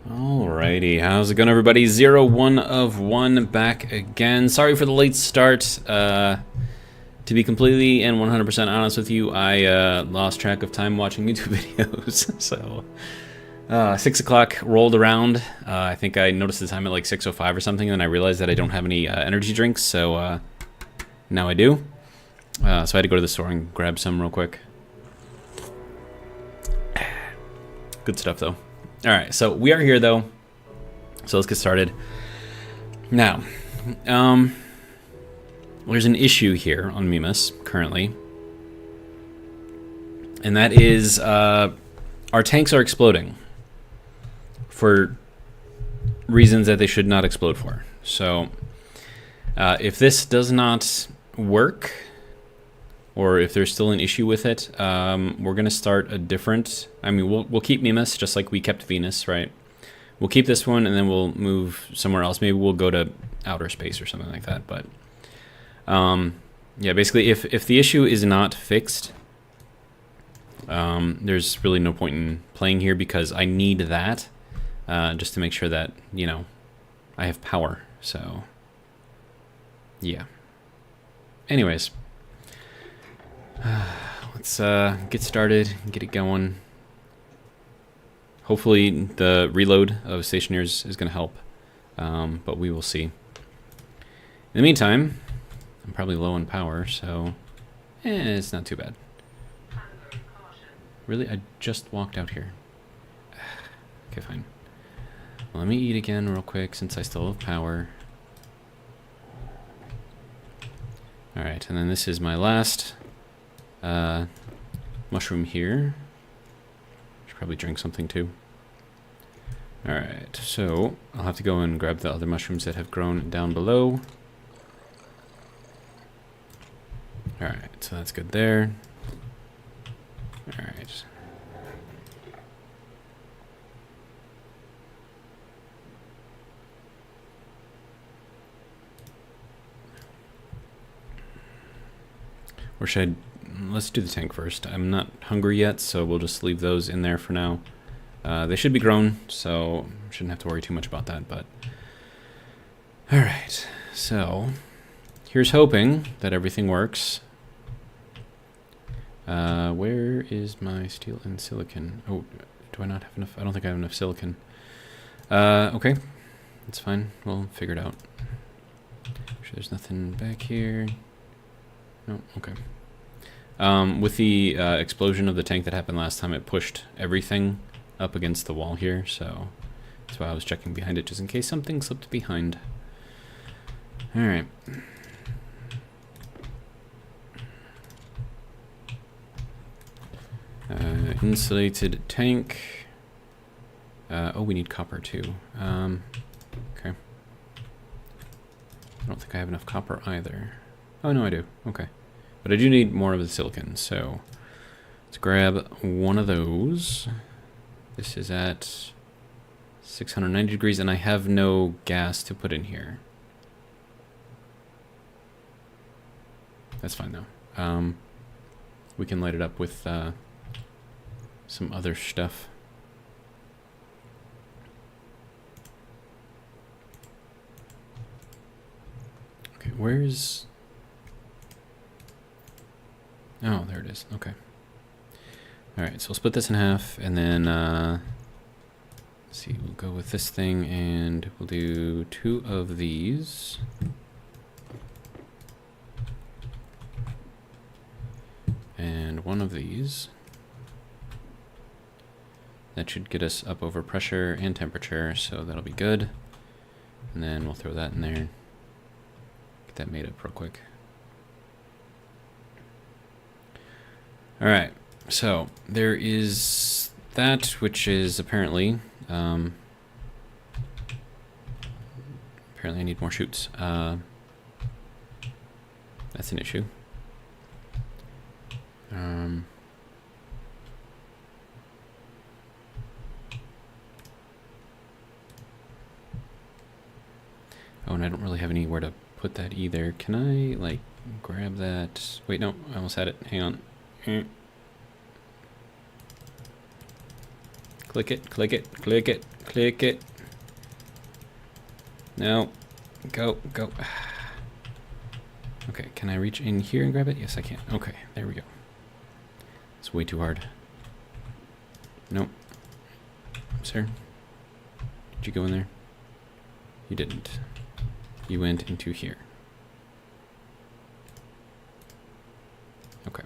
Alrighty, how's it going, everybody? 1 of 1 back again. Sorry for the late start. To be completely and 100% honest with you, I lost track of time watching YouTube videos. So 6 o'clock rolled around. I think I noticed the time at like 6:05 or something, and then I realized that I don't have any energy drinks, so now I do. So I had to go to the store and grab some real quick. Good stuff, though. Alright, so we are here, though. So let's get started. Now, there's an issue here on Mimas, currently. And that is, our tanks are exploding. For reasons that they should not explode for. So, if this does not work, or if there's still an issue with it, we're going to start a different... I mean, we'll keep Mimas, just like we kept Venus, right? We'll keep this one, and then we'll move somewhere else. Maybe we'll go to outer space or something like that. But, yeah, basically, if the issue is not fixed, there's really no point in playing here, because I need that, just to make sure that, you know, I have power. So, yeah. Anyways... let's get started, get it going. Hopefully the reload of Stationeers is going to help, but we will see. In the meantime, I'm probably low on power, so it's not too bad. Really? I just walked out here. Okay, fine. Well, let me eat again real quick since I still have power. Alright, and then this is my last... mushroom here. Should probably drink something too. Alright, so I'll have to go and grab the other mushrooms that have grown down below. Alright, so that's good there. Alright. Or should I... Let's do the tank first. I'm not hungry yet, so we'll just leave those in there for now. They should be grown, so shouldn't have to worry too much about that, but... Alright, so... Here's hoping that everything works. Where is my steel and silicon? Oh, do I not have enough? I don't think I have enough silicon. Okay. That's fine. We'll figure it out. Sure there's nothing back here. No, okay. With the explosion of the tank that happened last time, it pushed everything up against the wall here, so that's why I was checking behind it, just in case something slipped behind. Alright. Insulated tank. Oh, we need copper too. Okay. I don't think I have enough copper either. Oh, no, I do. Okay. But I do need more of the silicon, so let's grab one of those. This is at 690 degrees, and I have no gas to put in here. That's fine, though. We can light it up with some other stuff. Okay, where's... Oh, there it is. Okay. Alright, so we'll split this in half, and then, let's see, we'll go with this thing, and we'll do 2 of these. And 1 of these. That should get us up over pressure and temperature, so that'll be good. And then we'll throw that in there. Get that made up real quick. Alright, so there is that, which is apparently, apparently I need more chutes. That's an issue. Oh, and I don't really have anywhere to put that either. Can I, like, grab that? Wait, no, I almost had it. Hang on. Click it, click it, click it, click it. No. Go, go. Okay, can I reach in here and grab it? Yes, I can. Okay, there we go. It's way too hard. Nope. Sir? Did you go in there? You didn't. You went into here. Okay.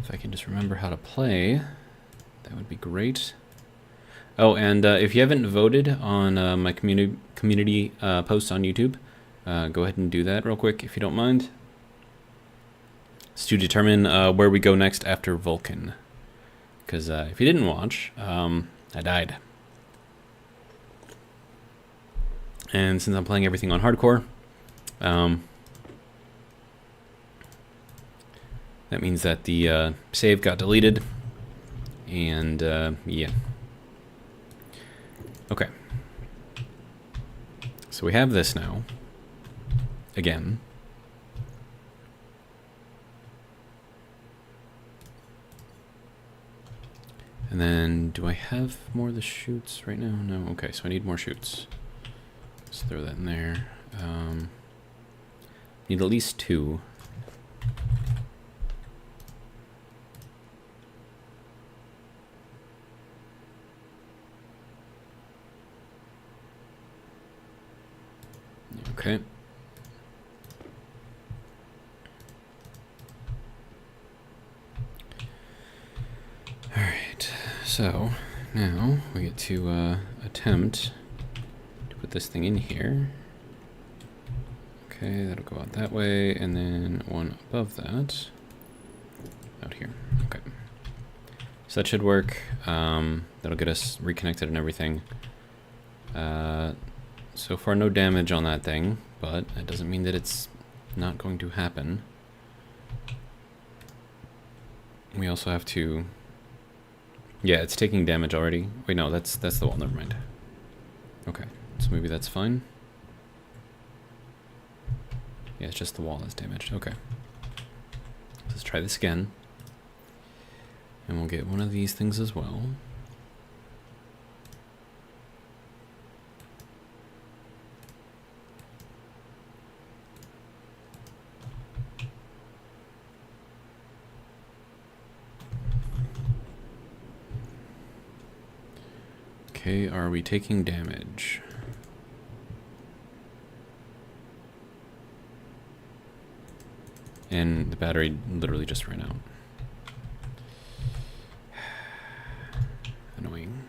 If I can just remember how to play, that would be great. Oh, and if you haven't voted on my community posts on YouTube, go ahead and do that real quick if you don't mind. It's to determine where we go next after Vulcan. Because if you didn't watch, I died. And since I'm playing everything on hardcore, that means that the save got deleted. And yeah. Okay. So we have this now. Again. And then, do I have more of the chutes right now? No. Okay, so I need more chutes. Let's throw that in there. Need at least 2. Okay. Alright, so now we get to attempt to put this thing in here. Okay, that'll go out that way, and then one above that. Out here, okay. So that should work. That'll get us reconnected and everything. So far no damage on that thing, but that doesn't mean that it's not going to happen. We also have to... Yeah, it's taking damage already. Wait, no, that's the wall, never mind. Okay, so maybe that's fine. Yeah, it's just the wall that's damaged, okay. Let's try this again. And we'll get one of these things as well. Okay, are we taking damage? And the battery literally just ran out. Annoying.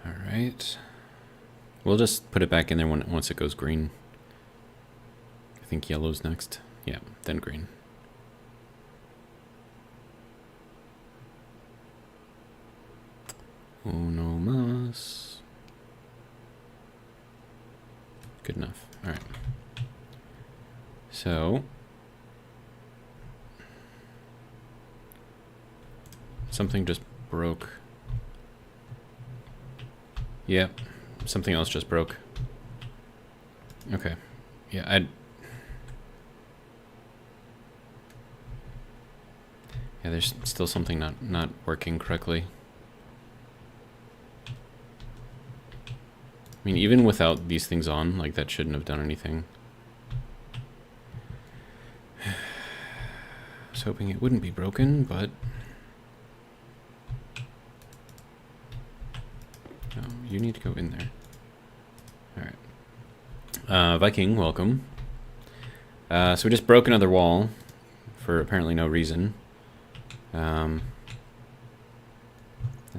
Alright. We'll just put it back in there once it goes green. I think yellow's next. Yeah, then green. Oh no mas. Good enough. Alright. So something just broke. Yep. Something else just broke. Okay. Yeah, yeah, there's still something not working correctly. I mean, even without these things on, like, that shouldn't have done anything. I was hoping it wouldn't be broken, but... No, you need to go in there. Alright. Viking, welcome. So we just broke another wall for apparently no reason. That's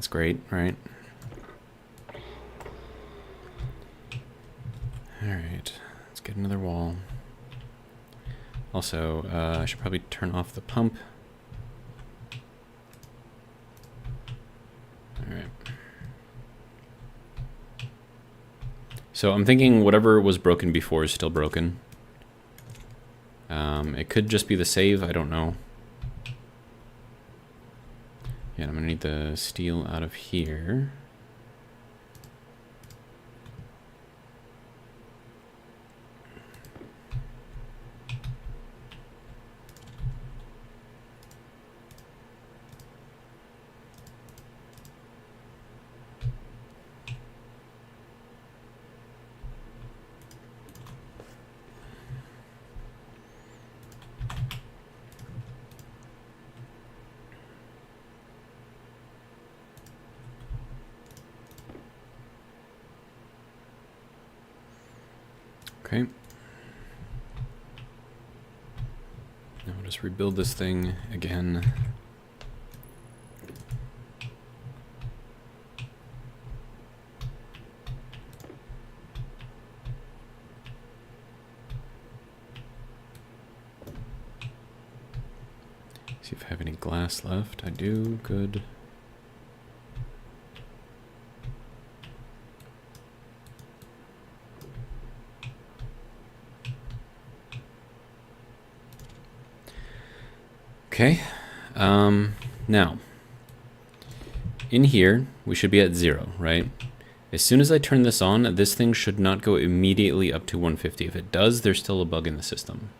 great, right? Alright, let's get another wall. Also, I should probably turn off the pump. Alright. So I'm thinking whatever was broken before is still broken. It could just be the save, I don't know. Yeah, I'm gonna need the steel out of here. Okay. Now we'll just rebuild this thing again. See if I have any glass left. I do. Good. Okay, now, in here, we should be at 0, right? As soon as I turn this on, this thing should not go immediately up to 150. If it does, there's still a bug in the system.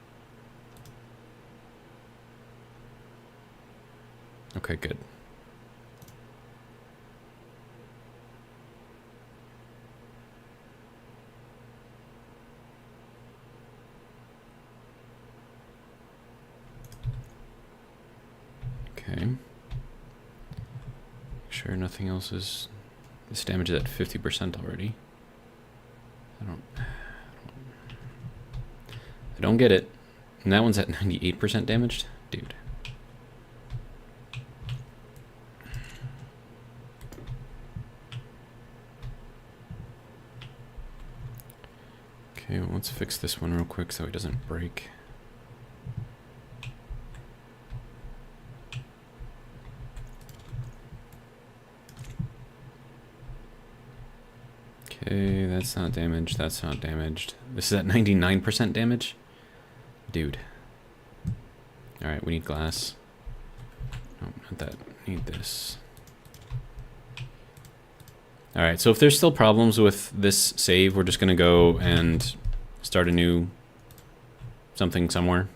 Okay, good. Okay. Make sure nothing else is... This damage is at 50% already. I don't get it. And that one's at 98% damaged? Dude. Okay, well, let's fix this one real quick so it doesn't break. Okay, that's not damaged, that's not damaged. This is at 99% damage? Dude. Alright, we need glass. No, not that. Need this. Alright, so if there's still problems with this save, we're just gonna go and start a new something somewhere.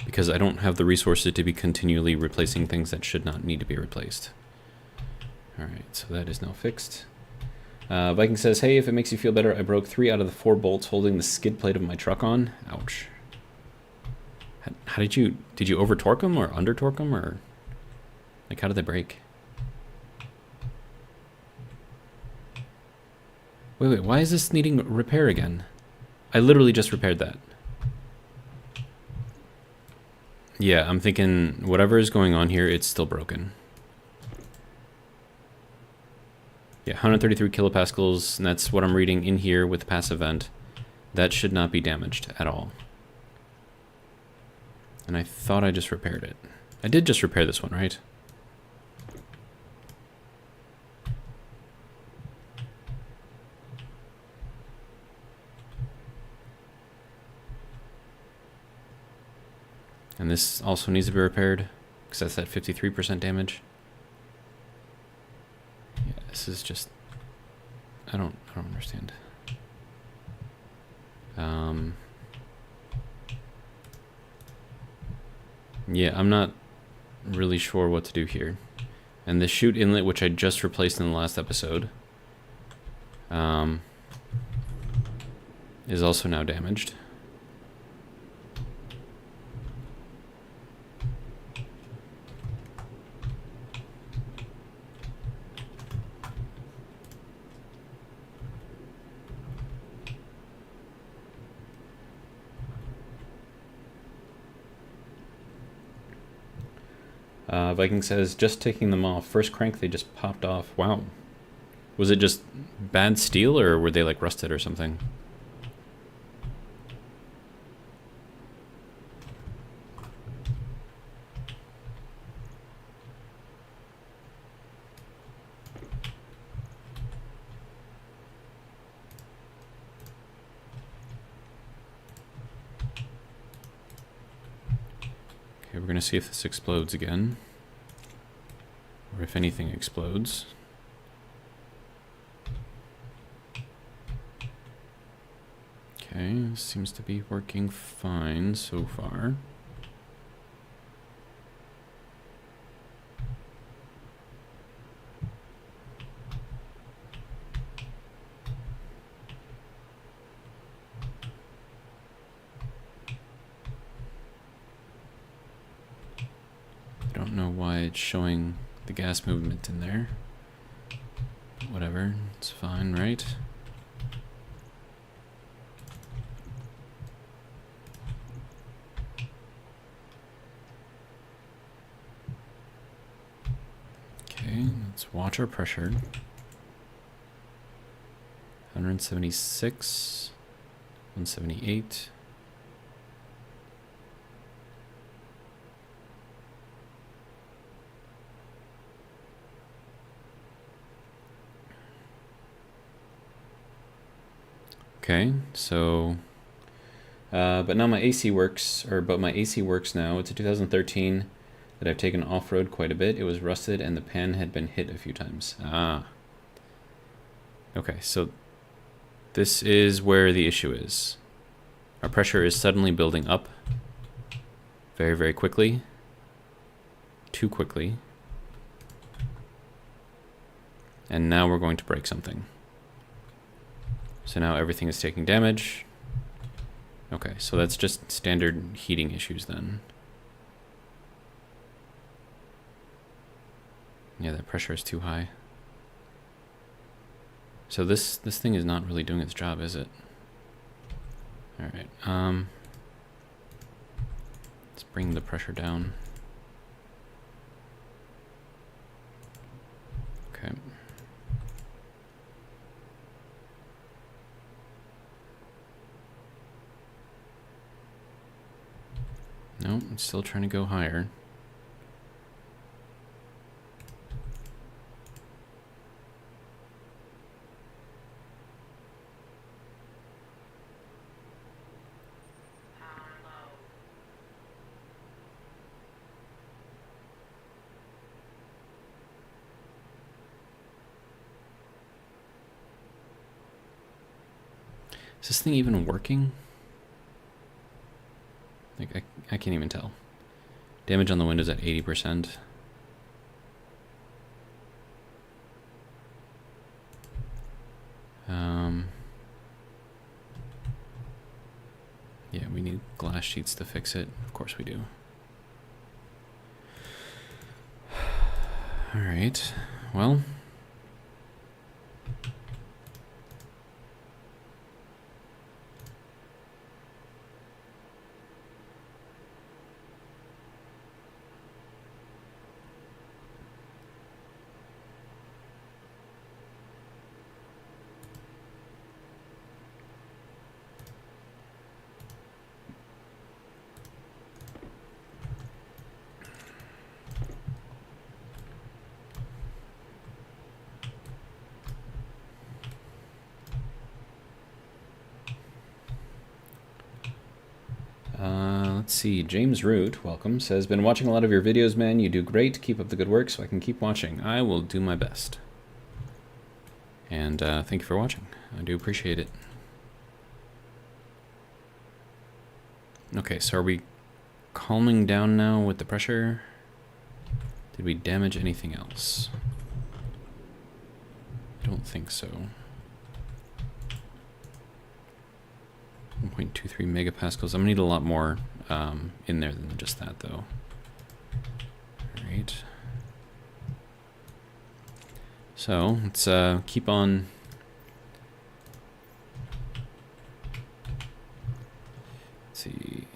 Because I don't have the resources to be continually replacing things that should not need to be replaced. Alright, so that is now fixed. Viking says, hey, if it makes you feel better, I broke 3 out of the 4 bolts holding the skid plate of my truck on. Ouch. How did you over torque them or under torque them, or like how did they break? Wait, why is this needing repair again? I literally just repaired that. Yeah, I'm thinking whatever is going on here, it's still broken. Yeah, 133 kilopascals, and that's what I'm reading in here with the passive vent. That should not be damaged at all. And I thought I just repaired it. I did just repair this one, right? And this also needs to be repaired, because that's at 53% damage. Yeah, this is just... I don't understand. Yeah, I'm not really sure what to do here. And the chute inlet, which I just replaced in the last episode, is also now damaged. Viking says, just taking them off. First crank, they just popped off. Wow. Was it just bad steel, or were they like rusted or something? Okay, we're going to see if this explodes again. Or if anything explodes. Okay, this seems to be working fine so far. I don't know why it's showing the gas movement in there. Whatever, it's fine, right? Okay, let's watch our pressure. 176, 178. Okay, so, but now my AC works, but my AC works now. It's a 2013 that I've taken off-road quite a bit. It was rusted and the pan had been hit a few times. Ah. Okay, so this is where the issue is. Our pressure is suddenly building up very, very quickly. Too quickly. And now we're going to break something. So now everything is taking damage. Okay, so that's just standard heating issues then. Yeah, that pressure is too high. So this thing is not really doing its job, is it? All right. Let's bring the pressure down. Okay. No, it's still trying to go higher. Is this thing even working? Like, I can't even tell. Damage on the windows at 80%. Yeah, we need glass sheets to fix it. Of course we do. All right, well. Let's see, James Root, welcome, says, been watching a lot of your videos, man. You do great. Keep up the good work so I can keep watching. I will do my best. And thank you for watching. I do appreciate it. Okay, so are we calming down now with the pressure? Did we damage anything else? I don't think so. 1.23 megapascals. I'm gonna need a lot more in there than just that, though. All right. So let's keep on. Let's see.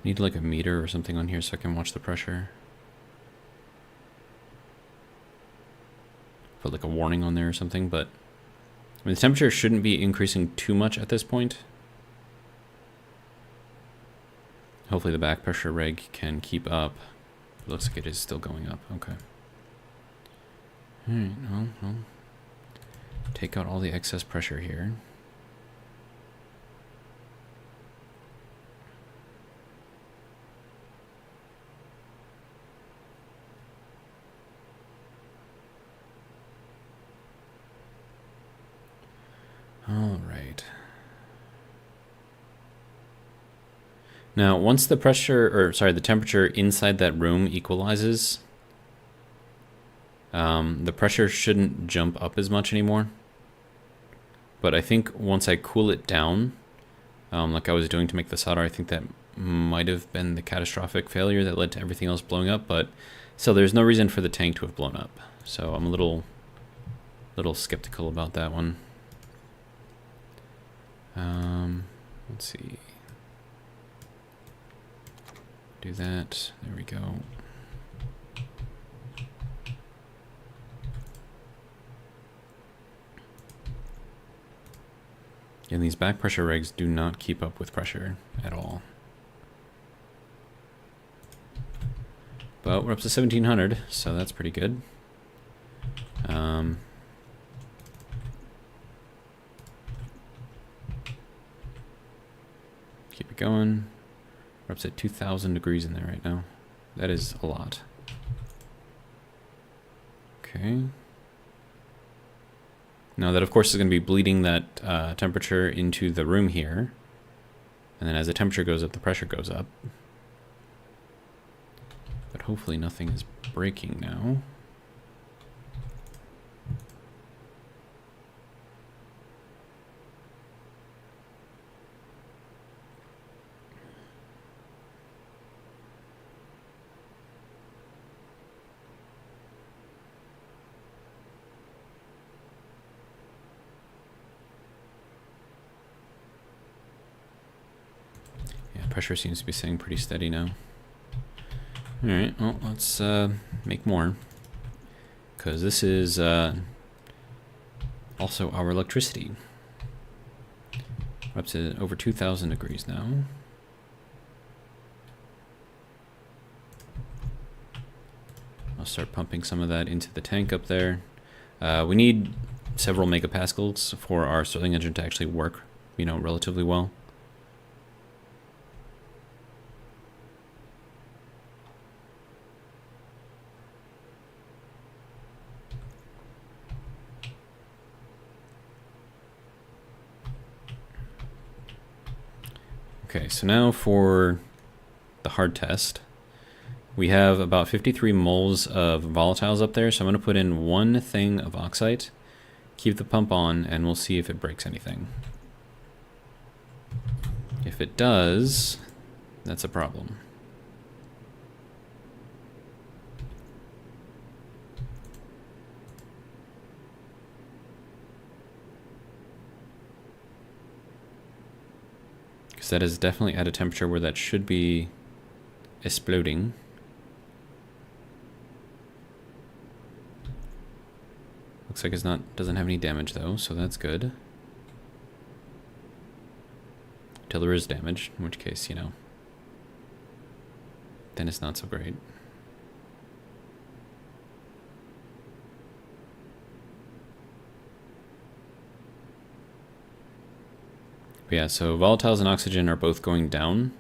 Need like a meter or something on here so I can watch the pressure. Put like a warning on there or something, but I mean, the temperature shouldn't be increasing too much at this point. Hopefully the back pressure reg can keep up. It looks like it is still going up. Okay. All right. Well, take out all the excess pressure here. All right. Now, once the the temperature inside that room equalizes, the pressure shouldn't jump up as much anymore. But I think once I cool it down, like I was doing to make the solder, I think that might have been the catastrophic failure that led to everything else blowing up. But still, there's no reason for the tank to have blown up. So I'm a little skeptical about that one. Let's see. Do that. There we go. And these back pressure regs do not keep up with pressure at all. But we're up to 1700, so that's pretty good. Keep it going. We're up to 2,000 degrees in there right now. That is a lot. Okay. Now that, of course, is going to be bleeding that temperature into the room here. And then as the temperature goes up, the pressure goes up. But hopefully nothing is breaking now. Pressure seems to be staying pretty steady now. Alright, well, let's make more. Because this is also our electricity. We're up to over 2,000 degrees now. I'll start pumping some of that into the tank up there. We need several megapascals for our Stirling engine to actually work, you know, relatively well. Okay, so now for the hard test. We have about 53 moles of volatiles up there, so I'm going to put in one thing of oxide, keep the pump on, and we'll see if it breaks anything. If it does, that's a problem. Because that is definitely at a temperature where that should be exploding. Looks like it's doesn't have any damage though, so that's good. Till there is damage, in which case, you know, then it's not so great. But yeah, so volatiles and oxygen are both going down,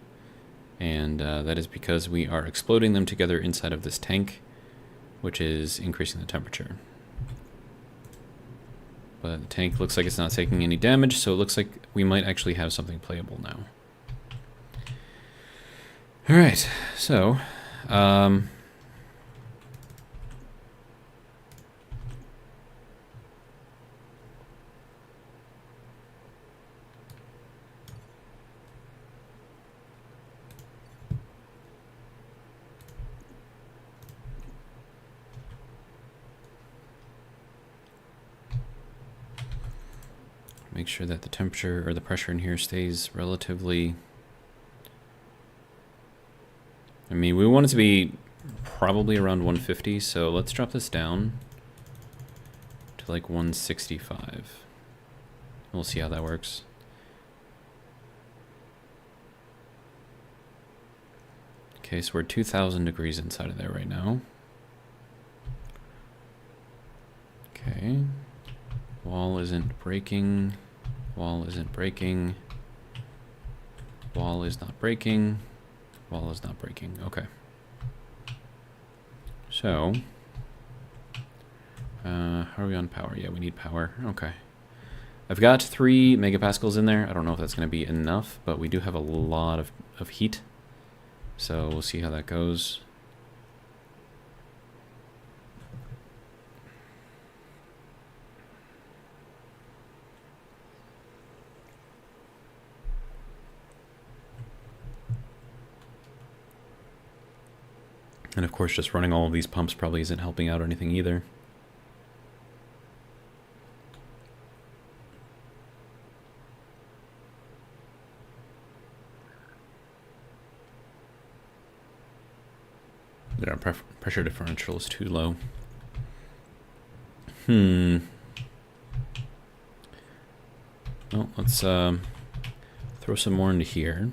and that is because we are exploding them together inside of this tank, which is increasing the temperature. But the tank looks like it's not taking any damage, so it looks like we might actually have something playable now. Alright, so make sure that the temperature or the pressure in here stays relatively... I mean, we want it to be probably around 150, so let's drop this down to like 165. We'll see how that works. Okay, so we're 2,000 degrees inside of there right now. Okay. Wall isn't breaking. Wall isn't breaking. Wall is not breaking. Wall is not breaking. Okay. So, how are we on power? Yeah, we need power. Okay. I've got 3 megapascals in there. I don't know if that's going to be enough, but we do have a lot of heat. So we'll see how that goes. And of course, just running all of these pumps probably isn't helping out anything either. Our pressure differential is too low. Well, let's throw some more into here.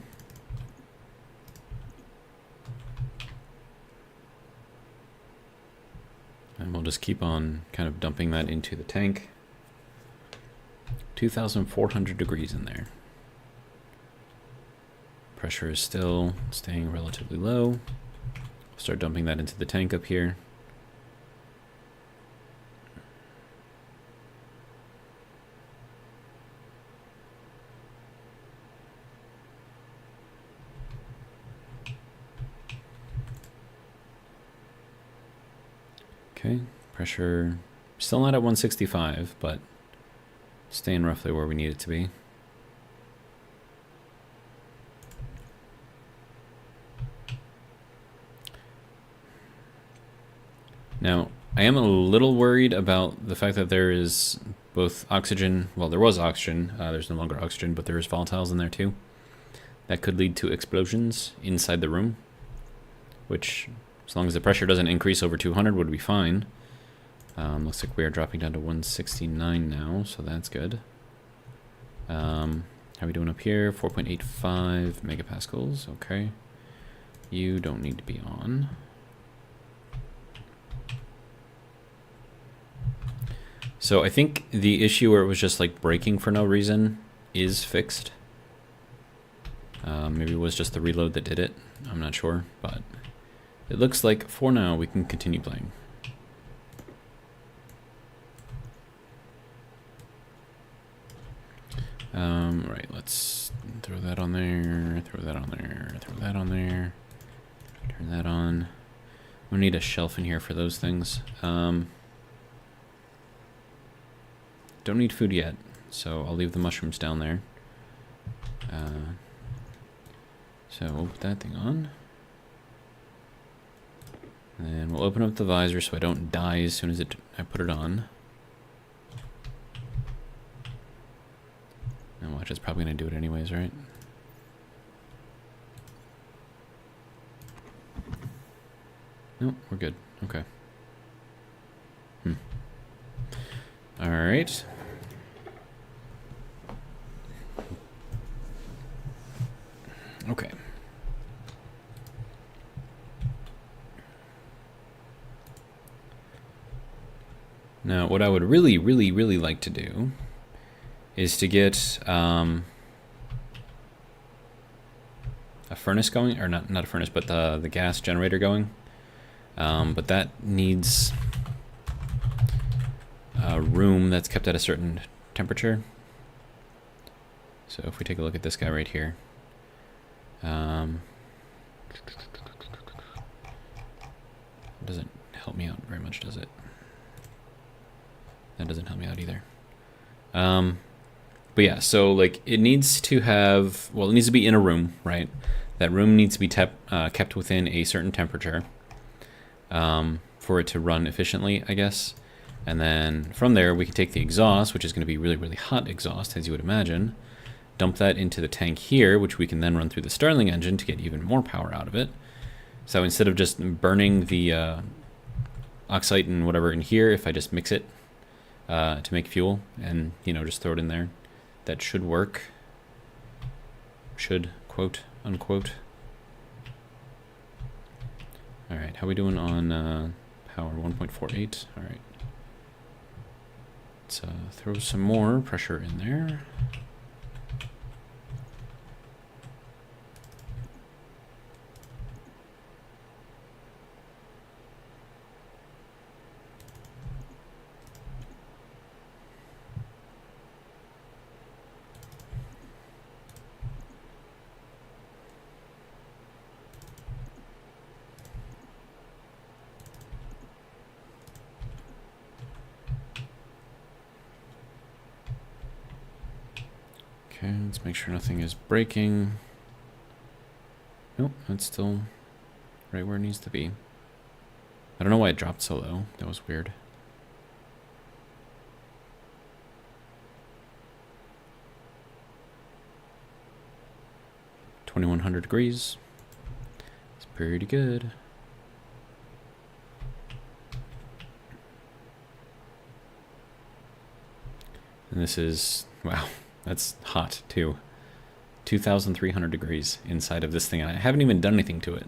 And we'll just keep on kind of dumping that into the tank. 2,400 degrees in there. Pressure is still staying relatively low. Start dumping that into the tank up here. Okay, pressure still not at 165, but staying roughly where we need it to be. Now, I am a little worried about the fact that there is both oxygen, well, there was oxygen, there's no longer oxygen, but there is volatiles in there too. That could lead to explosions inside the room, which, as long as the pressure doesn't increase over 200, would be fine. Looks like we are dropping down to 169 now, so that's good. How are we doing up here? 4.85 megapascals, okay. You don't need to be on. So I think the issue where it was just like breaking for no reason is fixed. Maybe it was just the reload that did it. I'm not sure, but it looks like for now we can continue playing. Right, let's throw that on there, throw that on there, throw that on there, turn that on. We'll need a shelf in here for those things. Don't need food yet, so I'll leave the mushrooms down there. So we'll put that thing on. And then we'll open up the visor so I don't die as soon as I put it on. And watch, it's probably going to do it anyways, right? Nope, we're good. Okay. All right. Okay. Now, what I would really, really, really like to do is to get a furnace going, or not a furnace, but the gas generator going. But that needs a room that's kept at a certain temperature. So if we take a look at this guy right here, doesn't help me out very much, does it? That doesn't help me out either. But yeah, so like it needs to have, well, it needs to be in a room, right? That room needs to be kept within a certain temperature for it to run efficiently, I guess. And then from there, we can take the exhaust, which is going to be really, really hot exhaust, as you would imagine, dump that into the tank here, which we can then run through the Starling engine to get even more power out of it. So instead of just burning the oxide and whatever in here, if I just mix it to make fuel and, you know, just throw it in there, that should work. Should, quote, unquote. All right, how are we doing on power? 1.48. All right. Let's throw some more pressure in there. Okay, let's make sure nothing is breaking. Nope, that's still right where it needs to be. I don't know why it dropped so low. That was weird. $2,100. It's pretty good. And this is, wow, that's hot too. 2,300 degrees inside of this thing, and I haven't even done anything to it.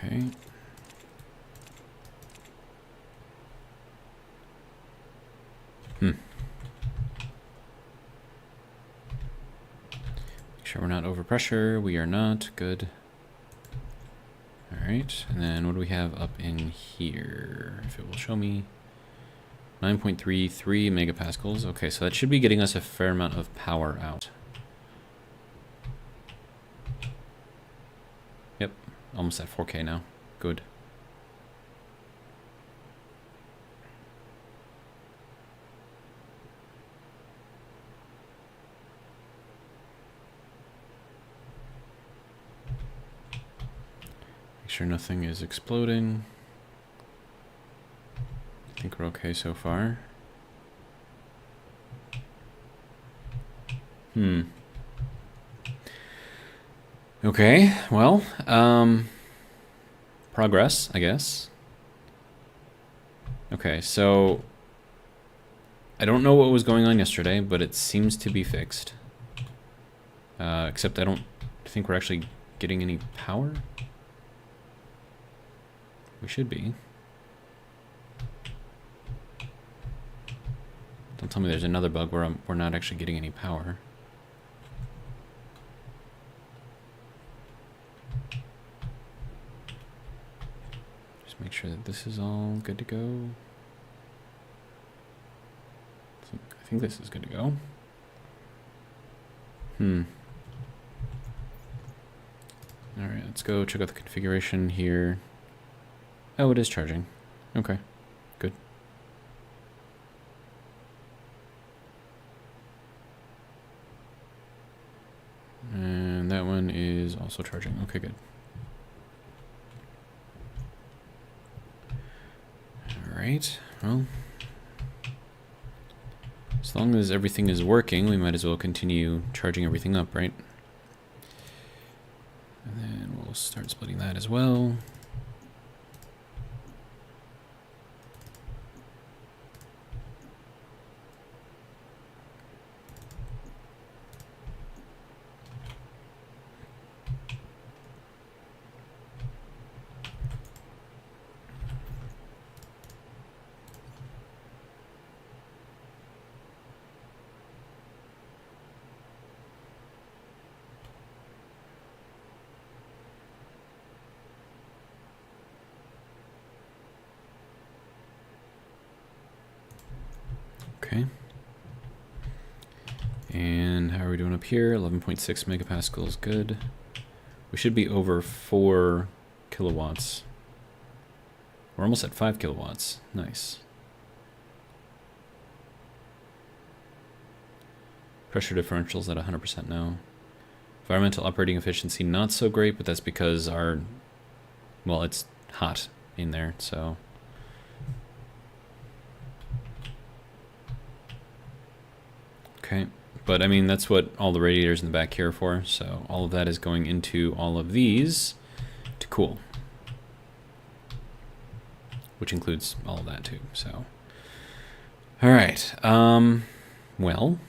Okay. Make sure we're not over pressure. We are not. Good. All right. And then what do we have up in here? If it will show me. 9.33 megapascals. Okay, so that should be getting us a fair amount of power out. Yep. Almost at 4K now. Good. Make sure nothing is exploding. I think we're okay so far. Okay, well, progress, I guess. Okay, so I don't know what was going on yesterday, but it seems to be fixed. Except I don't think we're actually getting any power. We should be. Don't tell me there's another bug where we're not actually getting any power. Just make sure that this is all good to go. I think this is good to go. Alright, let's go check out the configuration here. Oh, it is charging. Okay, good. And that one is also charging. Okay, good. Alright, well, as long as everything is working, we might as well continue charging everything up, right? And then we'll start splitting that as well. Okay. And how are we doing up here? 11.6 megapascals, good. We should be over 4 kilowatts. We're almost at 5 kilowatts. Nice. Pressure differentials at 100% now. Environmental operating efficiency not so great, but that's because our, well, it's hot in there, so. Okay, but I mean, that's what all the radiators in the back here are for, so all of that is going into all of these to cool. Which includes all of that too, so. All right, well.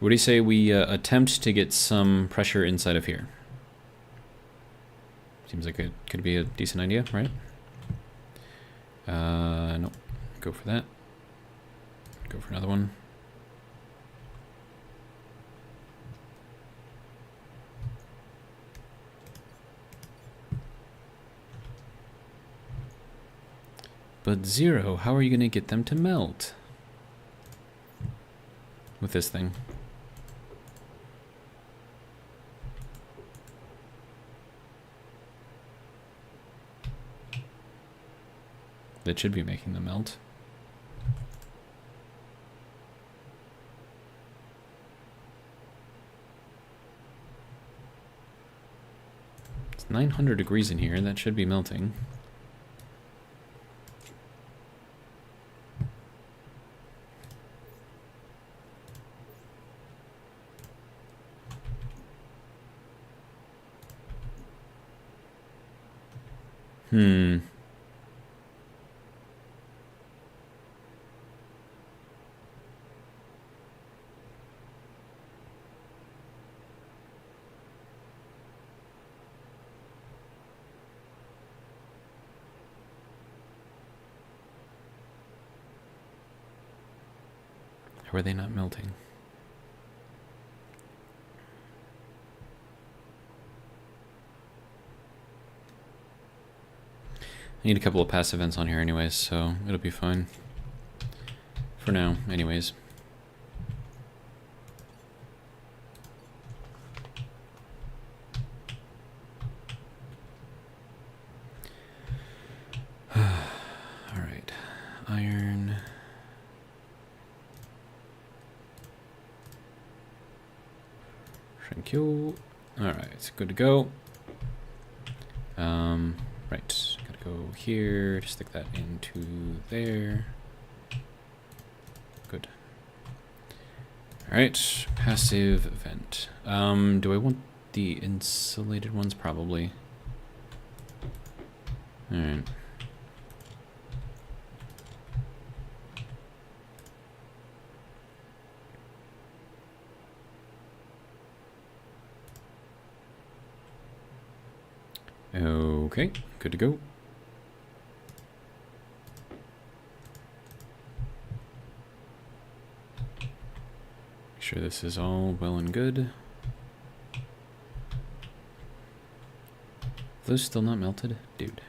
What do you say we attempt to get some pressure inside of here? Seems like it could be a decent idea, right? Nope. Go for that. Go for another one. But Zero, how are you going to get them to melt? With this thing. That should be making them melt. It's 900 degrees in here, that should be melting. How are they not melting? I need a couple of passive vents on here anyways, so it'll be fine. For now, anyways. Alright. Iron. Thank you. Alright, good to go. Right, gotta go here, to stick that into there. Good. Alright, passive vent. Do I want the insulated ones? Probably. Alright. Okay, good to go. Make sure this is all well and good. Are those still not melted? Dude.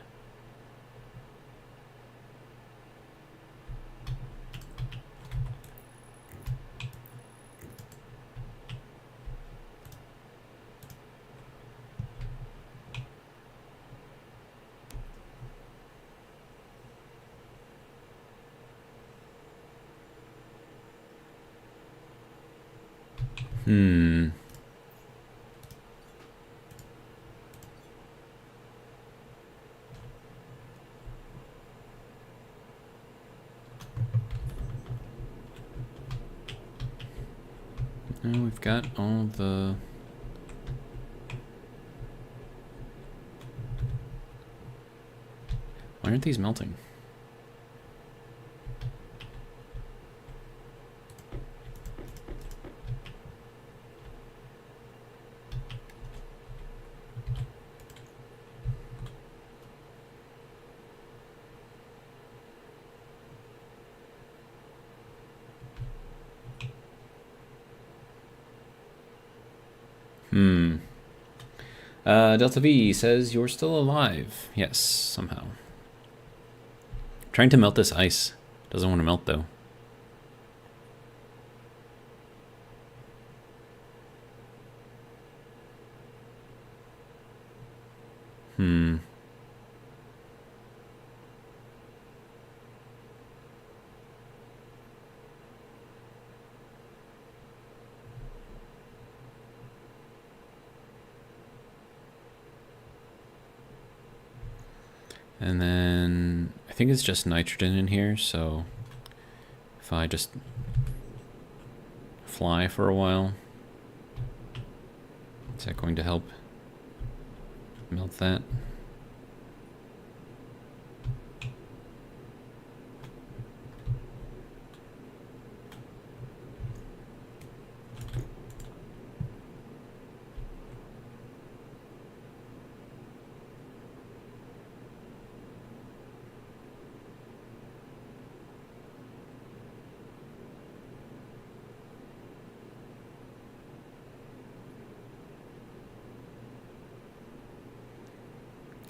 Now we've got all the... Why aren't these melting? Delta V says you're still alive. Yes, somehow. Trying to melt this ice. Doesn't want to melt though. And then I think it's just nitrogen in here, so if I just fly for a while, is that going to help melt that?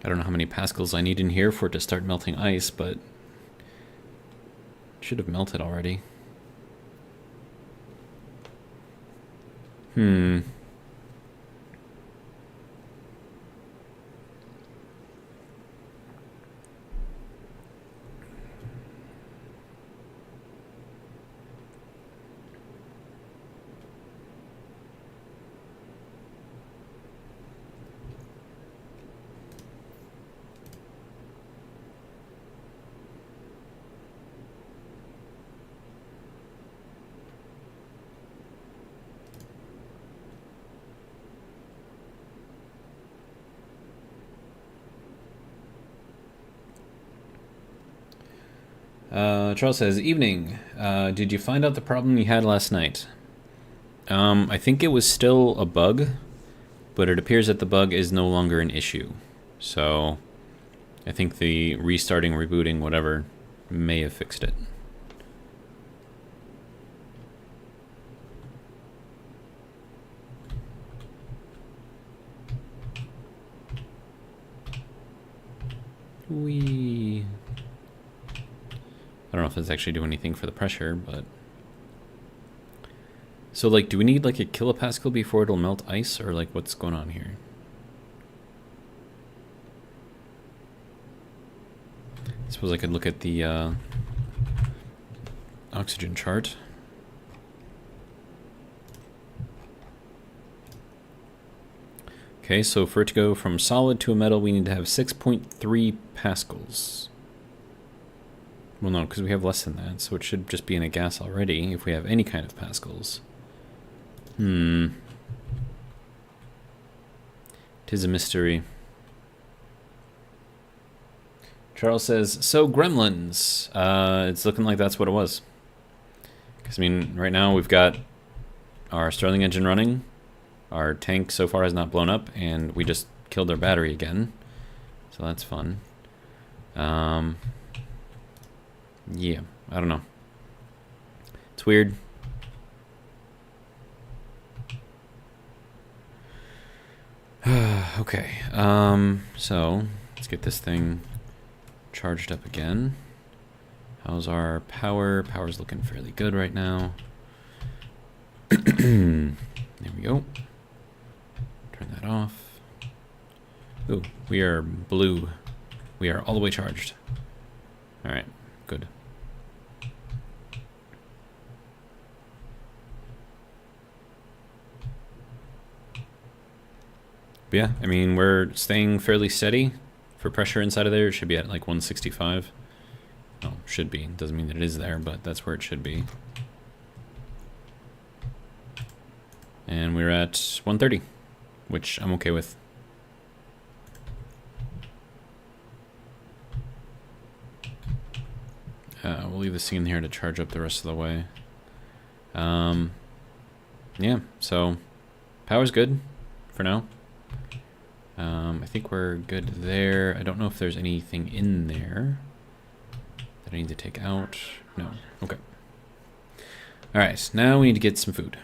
I don't know how many pascals I need in here for it to start melting ice, but it should have melted already. Charles says, evening. Did you find out the problem you had last night? I think it was still a bug, but it appears that the bug is no longer an issue. So I think the restarting, rebooting, whatever, may have fixed it. Whee. I don't know if it's actually doing anything for the pressure, but... So, like, do we need, like, a kilopascal before it'll melt ice, or, like, what's going on here? I suppose I could look at the, oxygen chart. Okay, so for it to go from solid to a metal, we need to have 6.3 pascals. Well, no, because we have less than that, so it should just be in a gas already if we have any kind of pascals. Tis a mystery. Charles says, so gremlins. It's looking like that's what it was. Because, I mean, right now we've got our Stirling engine running. Our tank so far has not blown up, and we just killed our battery again. So that's fun. Yeah, I don't know. It's weird. Okay, so let's get this thing charged up again. How's our power? Power's looking fairly good right now. There we go. Turn that off. Ooh, we are blue. We are all the way charged. All right, good. But yeah, I mean, we're staying fairly steady for pressure inside of there. It should be at like 165. Oh, should be. Doesn't mean that it is there, but that's where it should be. And we're at 130, which I'm okay with. We'll leave the scene here to charge up the rest of the way. Yeah, so power's good for now. I think we're good there. I don't know if there's anything in there that I need to take out. No. Okay. All right, now we need to get some food.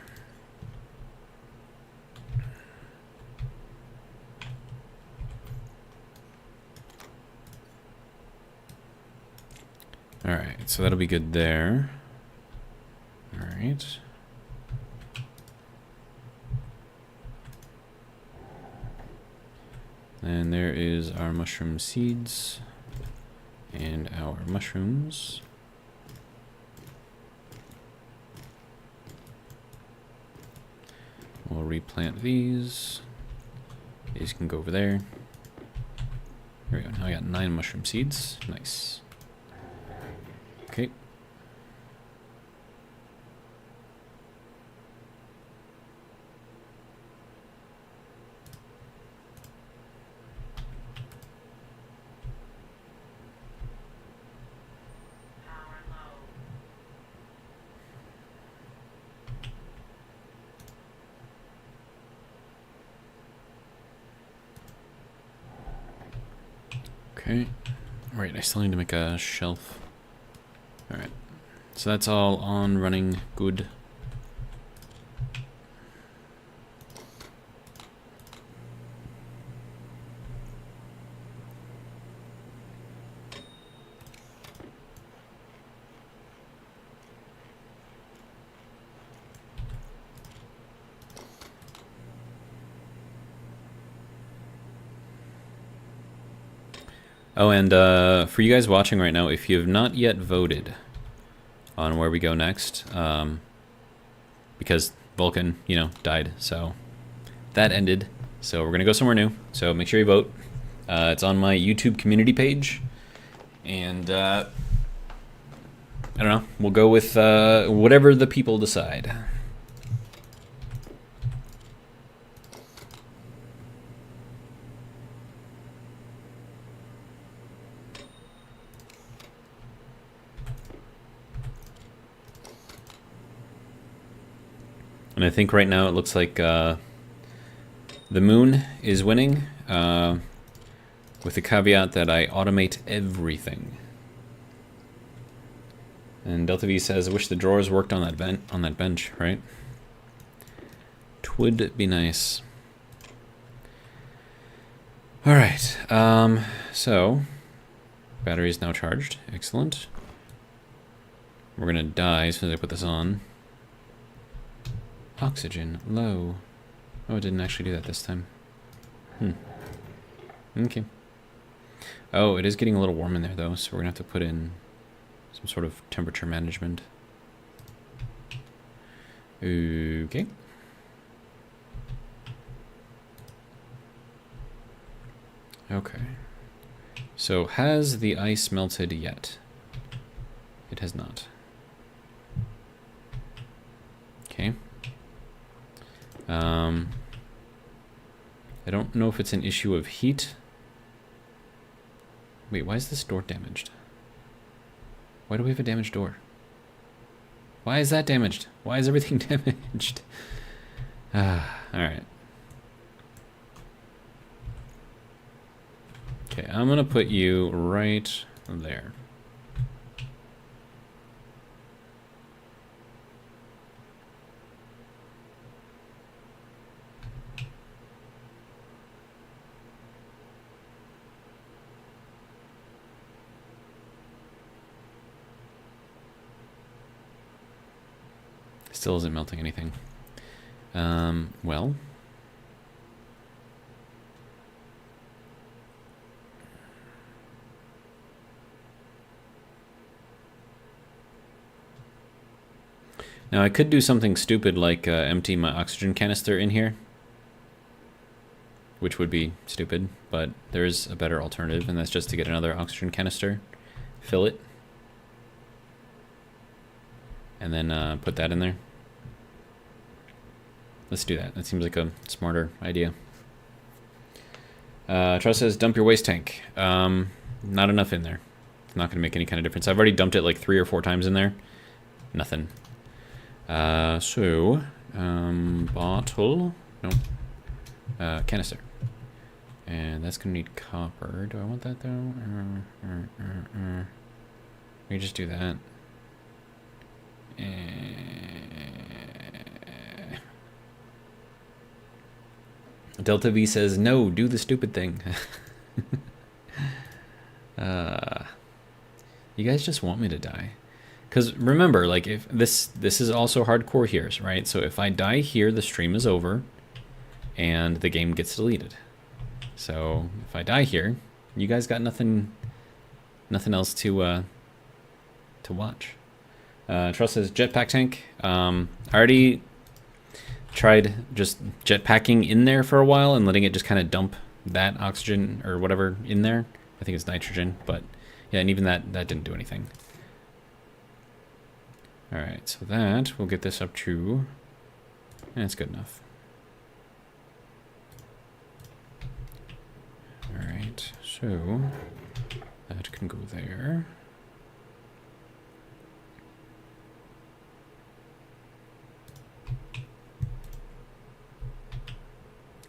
All right, so that'll be good there. All right. And there is our mushroom seeds and our mushrooms. We'll replant these. These can go over there. Here we go. Now I got 9 mushroom seeds. Nice. Okay. Okay. Right, I still need to make a shelf. Alright. So that's all on, running, good. Oh, and for you guys watching right now, if you have not yet voted on where we go next, because Vulcan, you know, died, so that ended. So we're going to go somewhere new, so make sure you vote. It's on my YouTube community page, and I don't know, we'll go with whatever the people decide. And I think right now it looks like the moon is winning, with the caveat that I automate everything. And Delta V says, I wish the drawers worked on that bench, right? Twould be nice. All right, so battery is now charged. Excellent. We're gonna die as soon as I put this on. Oxygen low. Oh, it didn't actually do that this time. Okay. Oh, it is getting a little warm in there though, so we're gonna have to put in some sort of temperature management. Okay. Okay. So has the ice melted yet? It has not. Okay. I don't know if it's an issue of heat. Wait, why is this door damaged? Why do we have a damaged door? Why is that damaged? Why is everything damaged? Alright. Okay, I'm gonna put you right there. Still isn't melting anything. Well. Now I could do something stupid like empty my oxygen canister in here, which would be stupid, but there's a better alternative, and that's just to get another oxygen canister, fill it, and then put that in there. Let's do that. That seems like a smarter idea. Trust says, dump your waste tank. Not enough in there. It's not going to make any kind of difference. I've already dumped it like 3 or 4 times in there. Nothing. Bottle. Nope. Canister. And that's going to need copper. Do I want that though? We just do that. Delta V says, no, do the stupid thing. You guys just want me to die. Because remember, like, if this is also hardcore here, right? So if I die here, the stream is over and the game gets deleted. So if I die here, you guys got nothing else to watch. Trust says jetpack tank. I already tried just jetpacking in there for a while and letting it just kind of dump that oxygen or whatever in there. I think it's nitrogen, but yeah, and even that didn't do anything. All right, so that we'll get this up to, and it's good enough. All right, so that can go there.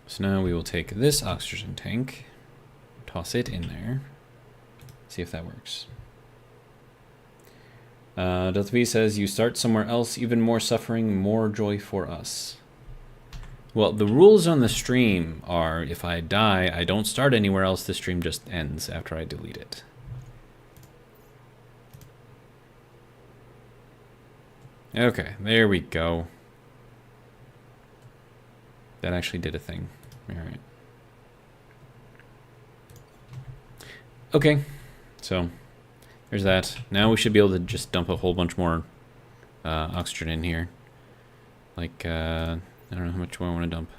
So now we will take this oxygen tank, toss it in there, see if that works. Delta V says, you start somewhere else, even more suffering, more joy for us. Well, the rules on the stream are, if I die, I don't start anywhere else, the stream just ends after I delete it. Okay, there we go. That actually did a thing. Alright. Okay, so there's that. Now we should be able to just dump a whole bunch more oxygen in here. Like, I don't know how much I want to dump.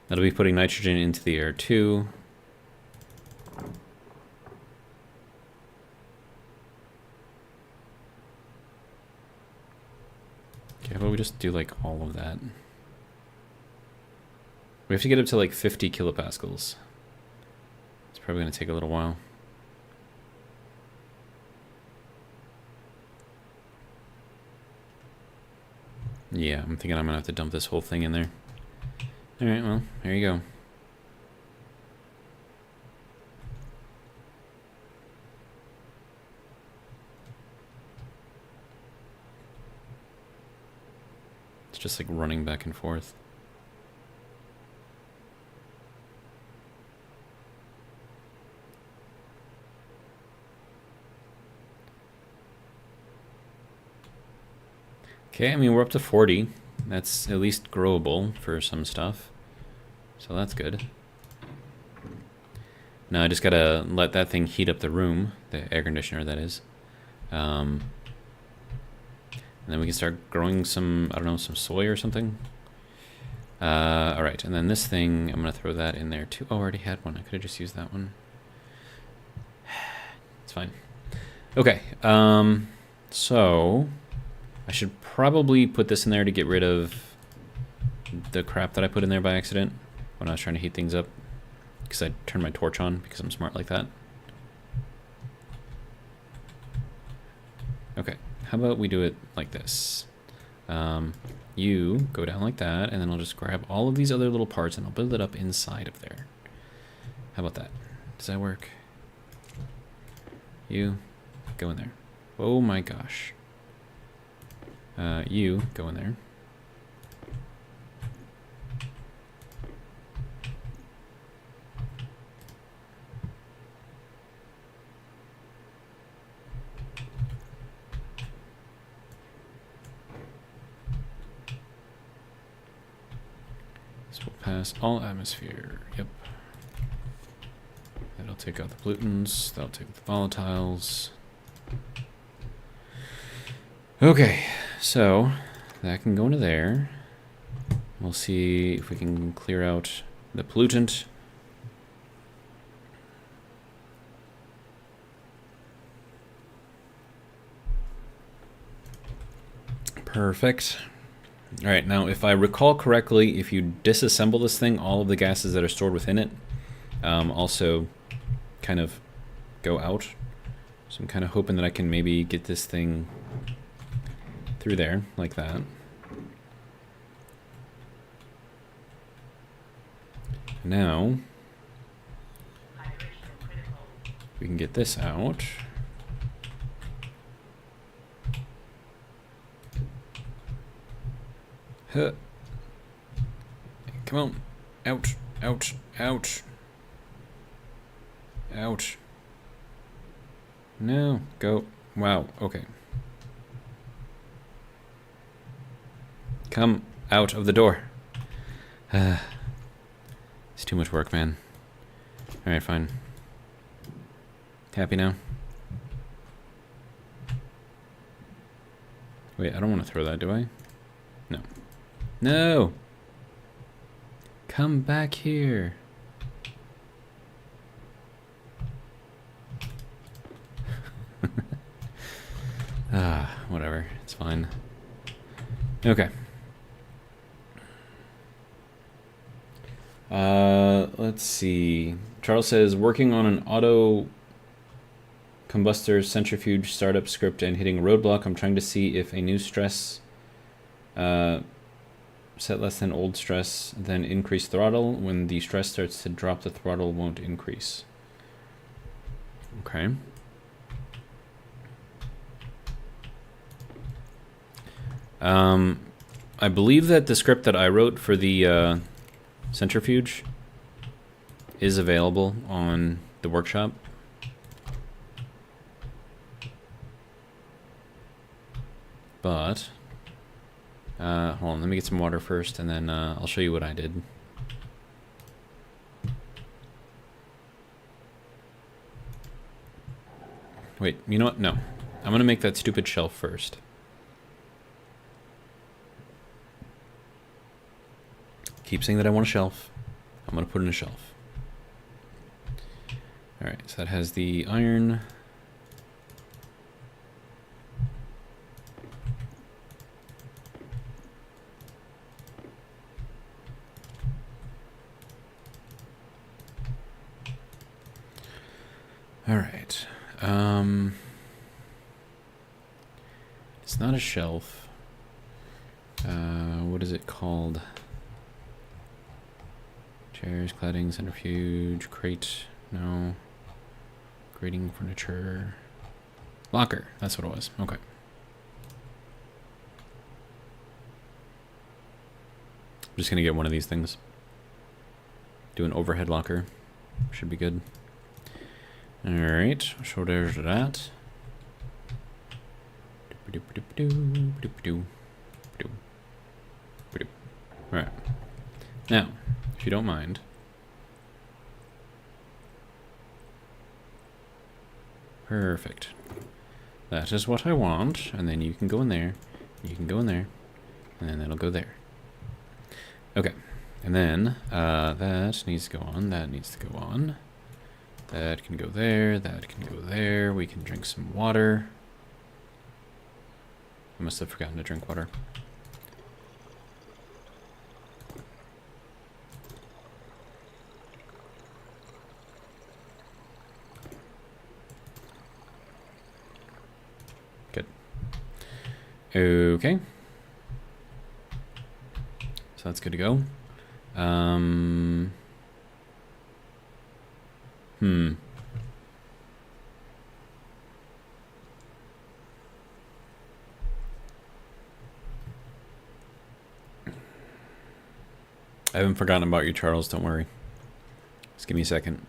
That'll be putting nitrogen into the air too. Okay, how about we just do like all of that? We have to get up to like 50 kilopascals. It's probably going to take a little while. Yeah, I'm thinking I'm going to have to dump this whole thing in there. Alright, well, there you go. It's just like running back and forth. Okay, I mean, we're up to 40. That's at least growable for some stuff. So that's good. Now I just gotta let that thing heat up the room, the air conditioner that is. And then we can start growing some, I don't know, some soy or something. Alright, and then this thing, I'm gonna throw that in there too. Oh, I already had one. I could have just used that one. It's fine. Okay, so I should probably put this in there to get rid of the crap that I put in there by accident when I was trying to heat things up, because I turned my torch on because I'm smart like that. Okay, how about we do it like this? You go down like that, and then I'll just grab all of these other little parts and I'll build it up inside of there. How about that? Does that work? You go in there. Oh my gosh. You go in there. This will pass all atmosphere. Yep. That'll take out the pollutants. That'll take the volatiles. Okay, so that can go into there. We'll see if we can clear out the pollutant. Perfect. All right, now if I recall correctly, if you disassemble this thing, all of the gases that are stored within it also kind of go out. So I'm kind of hoping that I can maybe get this thing through there, like that. Now, we can get this out. Huh. Come on. Ouch, ouch, ouch. Ouch. No, go. Wow, okay. Come out of the door. It's too much work, man. Alright, fine. Happy now? Wait, I don't want to throw that, do I? No. No! Come back here. Whatever. It's fine. Okay. Let's see. Charles says, working on an auto combustor centrifuge startup script and hitting a roadblock. I'm trying to see if a new stress set less than old stress, then increase throttle. When the stress starts to drop, the throttle won't increase. Okay. I believe that the script that I wrote for the centrifuge is available on the workshop. But, hold on, let me get some water first, and then I'll show you what I did. Wait, you know what? No. I'm going to make that stupid shelf first. Keep saying that I want a shelf. I'm going to put in a shelf. Alright, so that has the iron. Alright. It's not a shelf. What is it called? Chairs, cladding, centrifuge, crate, no. Grading furniture. Locker, that's what it was. Okay. I'm just gonna get one of these things. Do an overhead locker. Should be good. Alright, so there's that. Alright. Now, if you don't mind. Perfect. That is what I want, and then you can go in there, you can go in there, and then that'll go there. Okay, and then that needs to go on, that needs to go on. That can go there, that can go there. We can drink some water. I must have forgotten to drink water. Good. Okay. So that's good to go. I haven't forgotten about you, Charles. Don't worry. Just give me a second.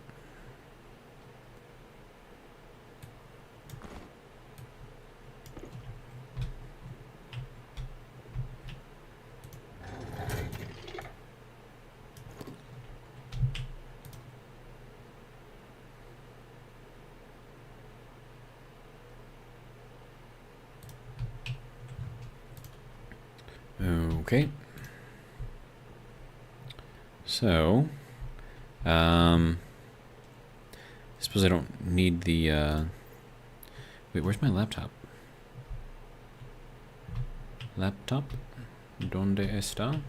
Okay. So, I suppose I don't need the, wait, where's my laptop? Laptop? ¿Dónde está?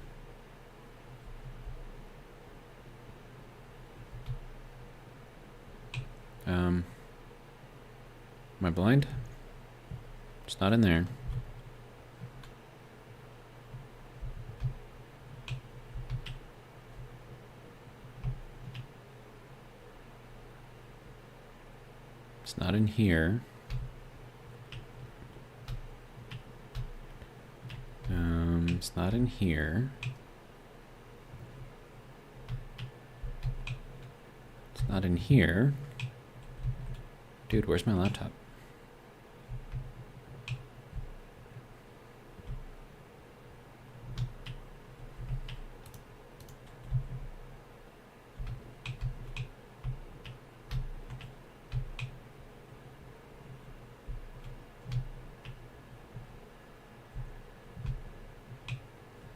Am I blind? It's not in there. It's not in here. It's not in here. It's not in here. Dude, where's my laptop?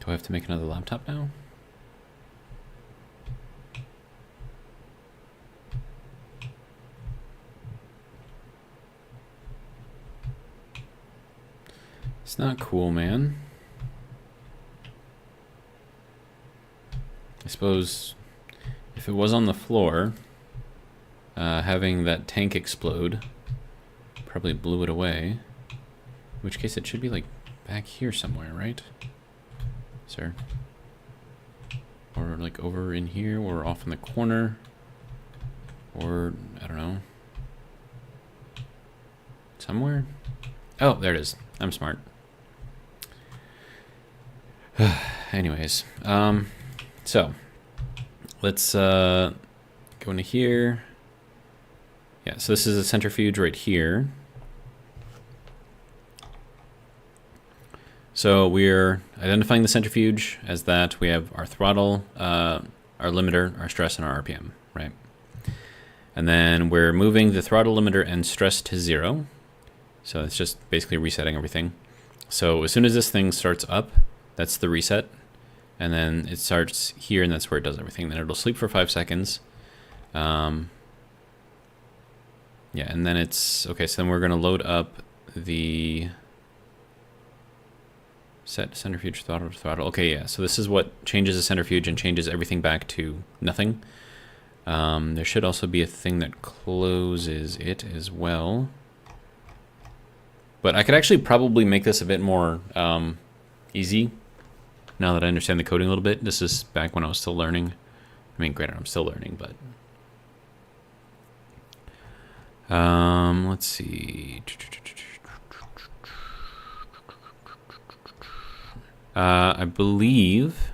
I have to make another laptop now? It's not cool, man. I suppose if it was on the floor, having that tank explode probably blew it away. In which case it should be like back here somewhere, right? Sir. Or like over in here, or off in the corner. Or, I don't know. Somewhere? Oh, there it is. I'm smart. Anyways, so let's go into here. Yeah, so this is a centrifuge right here. So we're identifying the centrifuge as that. We have our throttle, our limiter, our stress, and our RPM, right? And then we're moving the throttle, limiter, and stress to 0. So it's just basically resetting everything. So as soon as this thing starts up, that's the reset. And then it starts here, and that's where it does everything. Then it'll sleep for 5 seconds. Yeah, and then it's... Okay, so then we're going to load up the... Set centrifuge throttle to throttle. Okay, yeah, so this is what changes the centrifuge and changes everything back to nothing. There should also be a thing that closes it as well. But I could actually probably make this a bit more easy now that I understand the coding a little bit. This is back when I was still learning. I mean, granted, I'm still learning, but... let's see. I believe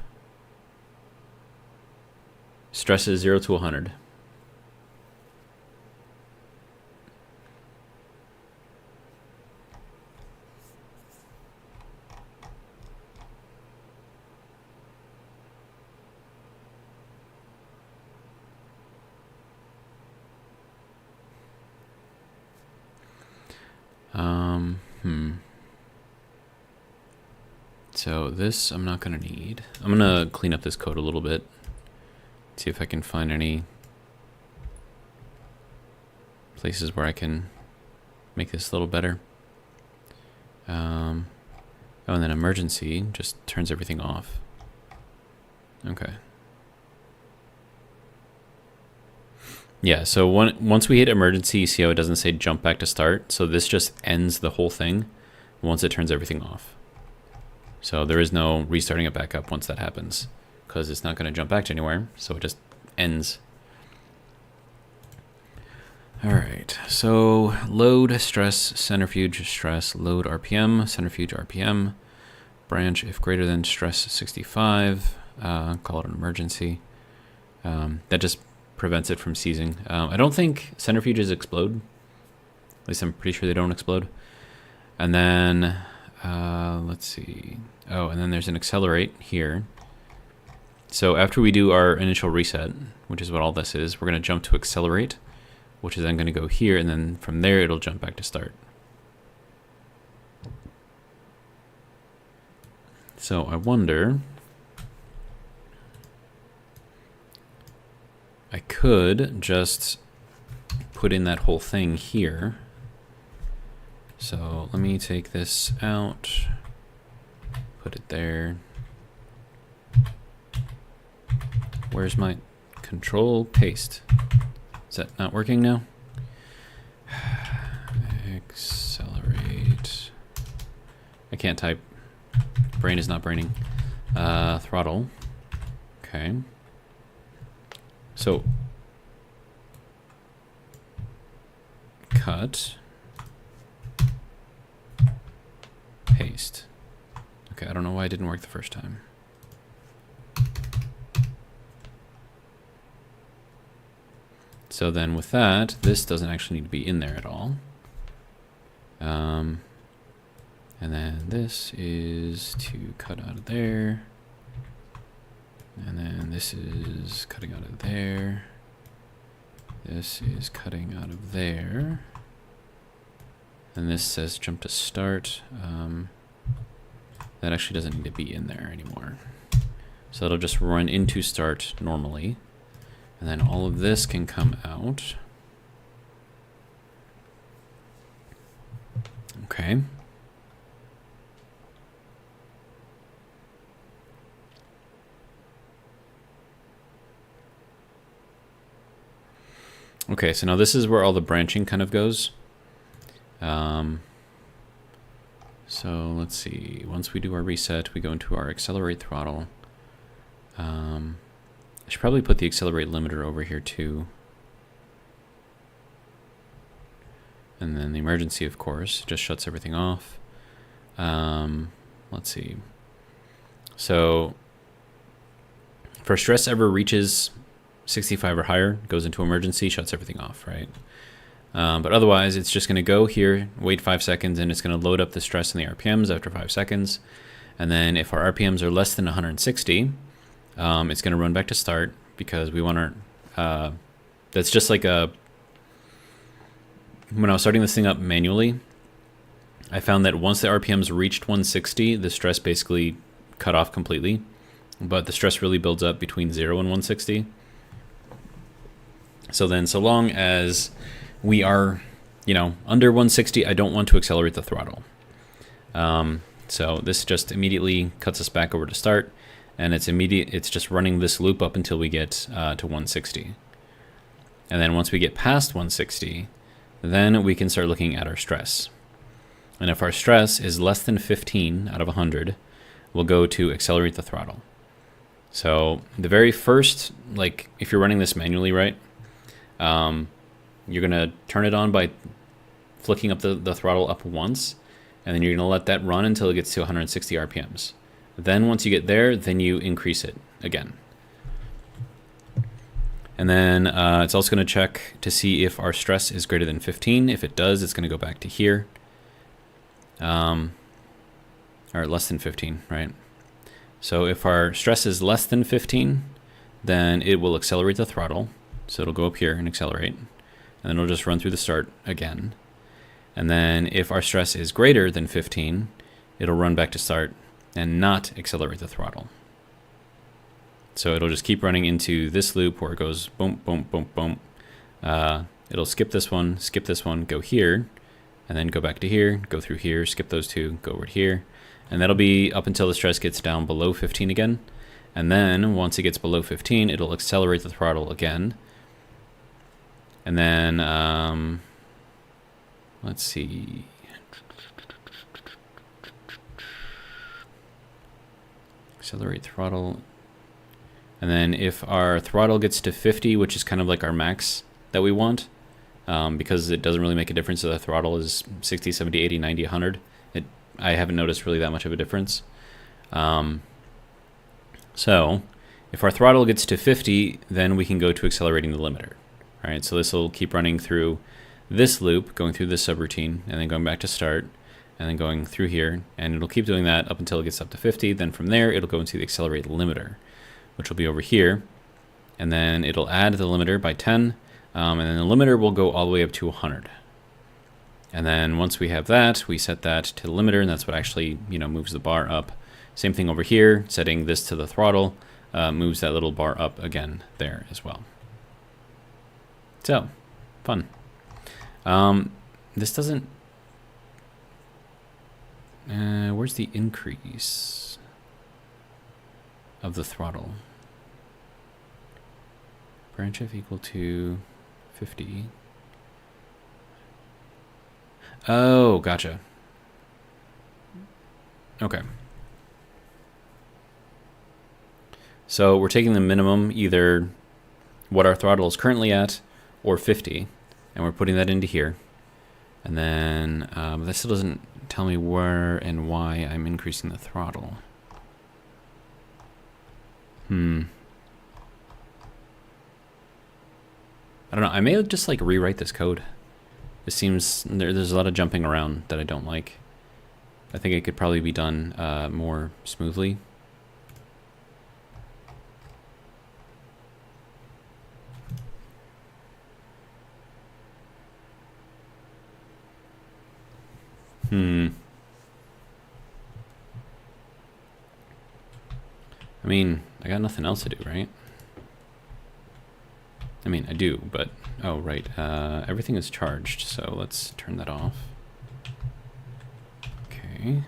stress is 0 to 100. So this I'm not going to need. I'm going to clean up this code a little bit. See if I can find any places where I can make this a little better. Oh, and then emergency just turns everything off. Okay. Yeah, so once we hit emergency, you see how it doesn't say jump back to start? So this just ends the whole thing once it turns everything off. So there is no restarting it back up once that happens, because it's not going to jump back to anywhere, so it just ends. All right, so load, stress, centrifuge, stress, load RPM, centrifuge RPM, branch if greater than stress 65, call it an emergency. That just prevents it from seizing. I don't think centrifuges explode. At least I'm pretty sure they don't explode. And then, let's see. Oh, and then there's an accelerate here. So after we do our initial reset, which is what all this is, we're going to jump to accelerate, which is then going to go here, and then from there it'll jump back to start. So I wonder... I could just put in that whole thing here. So let me take this out, put it there. Where's my control paste? Is that not working now? Accelerate. I can't type. Brain is not braining. Throttle. Okay. So, cut, paste. Okay, I don't know why it didn't work the first time. So then with that, this doesn't actually need to be in there at all. And then this is to cut out of there. And then this is cutting out of there. This is cutting out of there. And this says jump to start. that actually doesn't need to be in there anymore. So it'll just run into start normally. And then all of this can come out. Okay. Okay, so now this is where all the branching kind of goes. So let's see, once we do our reset, we go into our accelerate throttle. I should probably put the accelerate limiter over here too. And then the emergency, of course, just shuts everything off. Let's see. So if our stress ever reaches 65 or higher, goes into emergency, shuts everything off, right? But otherwise, it's just going to go here, wait 5 seconds, and it's going to load up the stress and the RPMs after 5 seconds. And then if our RPMs are less than 160, it's going to run back to start because we want our... that's just like a... When I was starting this thing up manually, I found that once the RPMs reached 160, the stress basically cut off completely. But the stress really builds up between 0 and 160. So then, so long as we are, you know, under 160, I don't want to accelerate the throttle. So this just immediately cuts us back over to start, and it's just running this loop up until we get to 160. And then once we get past 160, then we can start looking at our stress. And if our stress is less than 15 out of 100, we'll go to accelerate the throttle. So the very first, like if you're running this manually, right? You're going to turn it on by flicking up the throttle up once, and then you're going to let that run until it gets to 160 RPMs. Then once you get there, then you increase it again. And then it's also going to check to see if our stress is greater than 15. If it does, it's going to go back to here. Or less than 15, right? So if our stress is less than 15, then it will accelerate the throttle. So it'll go up here and accelerate, and then it'll just run through the start again. And then if our stress is greater than 15, it'll run back to start and not accelerate the throttle. So it'll just keep running into this loop where it goes boom, boom, boom, boom. It'll skip this one, go here, and then go back to here, go through here, skip those two, go over to here. And that'll be up until the stress gets down below 15 again. And then once it gets below 15, it'll accelerate the throttle again. And then, let's see. Accelerate throttle. And then if our throttle gets to 50, which is kind of like our max that we want, because it doesn't really make a difference if the throttle is 60, 70, 80, 90, 100. I haven't noticed really that much of a difference. So if our throttle gets to 50, then we can go to accelerating the limiter. All right, so this will keep running through this loop, going through this subroutine, and then going back to start, and then going through here, and it'll keep doing that up until it gets up to 50. Then from there, it'll go into the accelerate limiter, which will be over here, and then it'll add the limiter by 10, and then the limiter will go all the way up to 100. And then once we have that, we set that to the limiter, and that's what actually, you know, moves the bar up. Same thing over here, setting this to the throttle, moves that little bar up again there as well. So, fun. This doesn't... where's the increase of the throttle? Branch F equal to 50. Oh, gotcha. Okay. So we're taking the minimum, either what our throttle is currently at, or 50, and we're putting that into here. And then this still doesn't tell me where and why I'm increasing the throttle. I don't know. I may just like rewrite this code. It seems there's a lot of jumping around that I don't like. I think it could probably be done more smoothly. I mean, I got nothing else to do, right? I mean, I do, but... Oh, right. Everything is charged, so let's turn that off. Okay.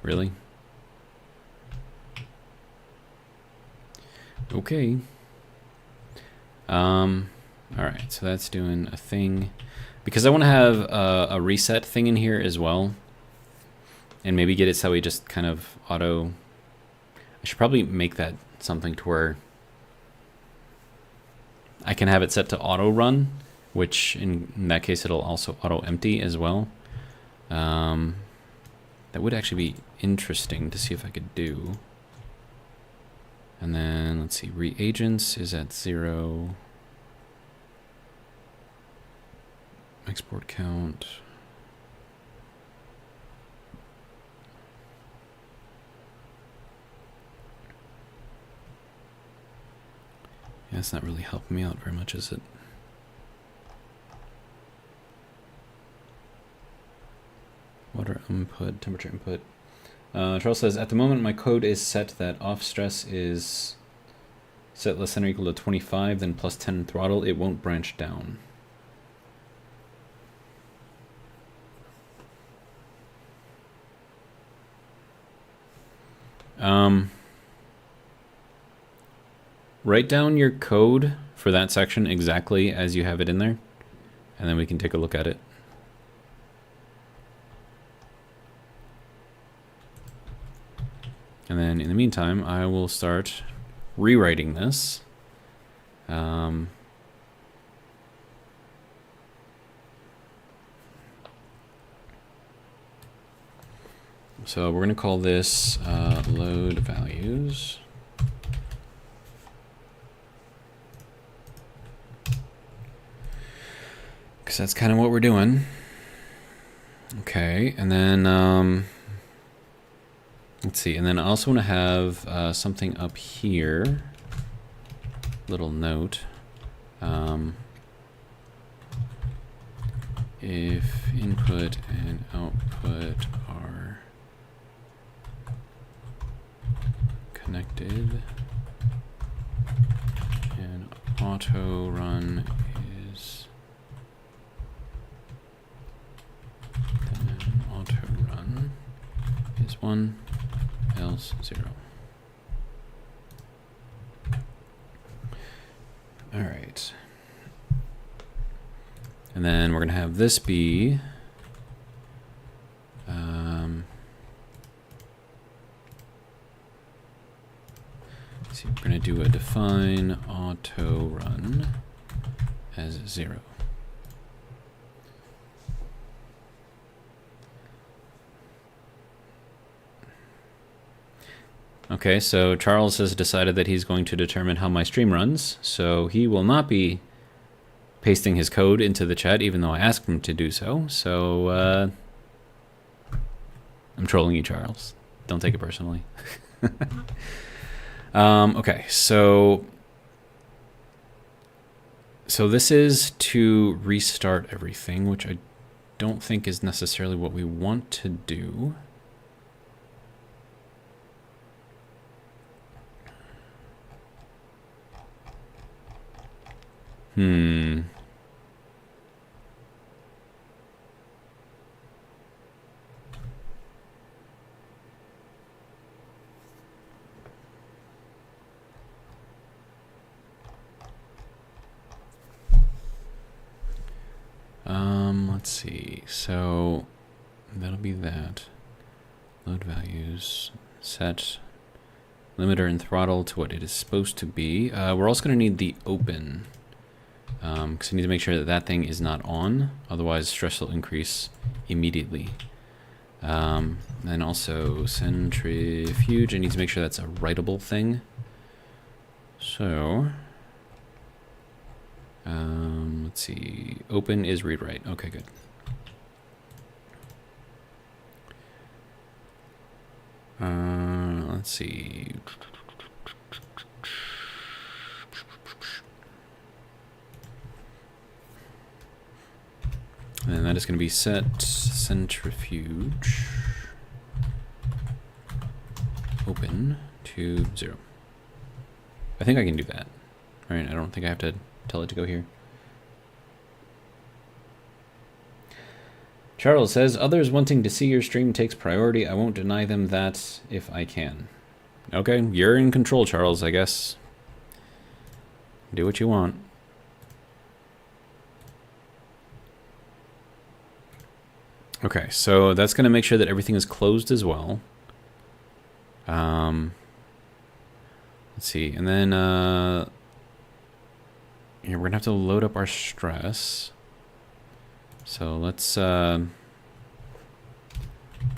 Really? Okay. Alright, so that's doing a thing. Because I want to have a reset thing in here as well. And maybe get it so we just kind of auto... I should probably make that something to where I can have it set to auto run, which in that case it'll also auto empty as well. That would actually be interesting to see if I could do. And then let's see, reagents is at 0. Export count. Yeah, it's not really helping me out very much, is it? Water input, temperature input. Charles says, at the moment my code is set that off stress is set less than or equal to 25, then plus 10 throttle. It won't branch down. Write down your code for that section exactly as you have it in there, and then we can take a look at it. And then in the meantime, I will start rewriting this. So we're going to call this load values. Because that's kind of what we're doing. Okay, and then let's see, and then I also want to have something up here. Little note. If input and output are connected and auto run is then auto run is 1 else 0. All right. And then we're going to have this be see, we're going to do a define auto run as 0. Okay, so Charles has decided that he's going to determine how my stream runs, so he will not be pasting his code into the chat, even though I asked him to do so. So, I'm trolling you, Charles. Don't take it personally. Okay, so this is to restart everything, which I don't think is necessarily what we want to do. Let's see. So that'll be that. Load values, set limiter and throttle to what it is supposed to be. We're also going to need the open, because we need to make sure that that thing is not on, otherwise stress will increase immediately. And also centrifuge, I need to make sure that's a writable thing. So let's see, open is read write. Okay, good. Let's see. And that is going to be set centrifuge open to 0. I think I can do that. All right, I don't think I have to tell it to go here. Charles says, others wanting to see your stream takes priority. I won't deny them that if I can. Okay, you're in control, Charles, I guess. Do what you want. Okay, so that's going to make sure that everything is closed as well. Let's see, and then yeah, we're going to have to load up our stress. So let's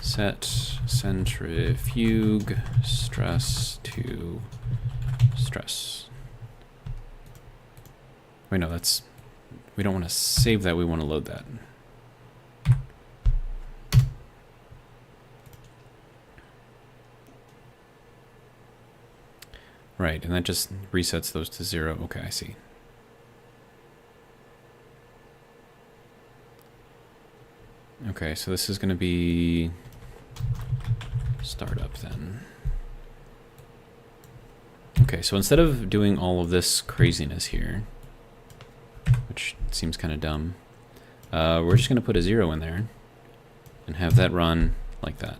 set centrifuge stress to stress. Wait, no, that's, we don't want to save that, we want to load that. Right, and that just resets those to 0. Okay, I see. Okay, so this is going to be startup then. Okay, so instead of doing all of this craziness here, which seems kind of dumb, we're just going to put a 0 in there and have that run like that.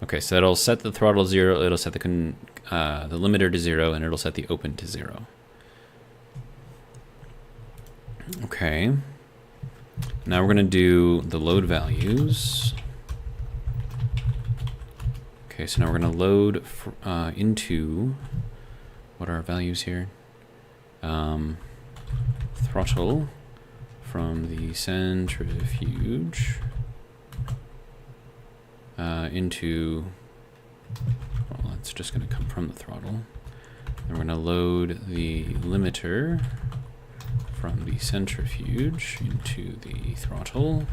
Okay, so it'll set the throttle 0, it'll set the limiter to 0, and it'll set the open to 0. Okay. Now we're going to do the load values. Okay, so now we're going to load into, what are our values here? Throttle from the centrifuge into, well, it's just going to come from the throttle. And we're going to load the limiter from the centrifuge into the throttle.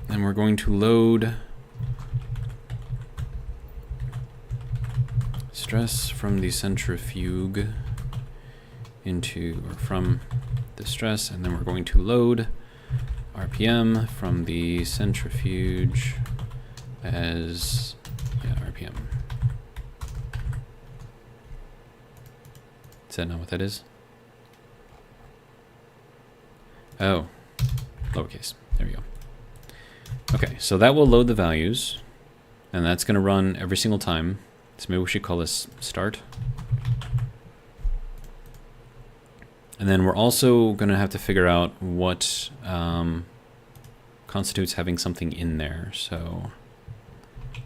And we're going to load stress from the centrifuge into, or from the stress, and then we're going to load RPM from the centrifuge as, yeah, RPM. Is that not what that is? Oh, lowercase. There we go. Okay, so that will load the values, and that's going to run every single time. So maybe we should call this start. And then we're also going to have to figure out what constitutes having something in there. So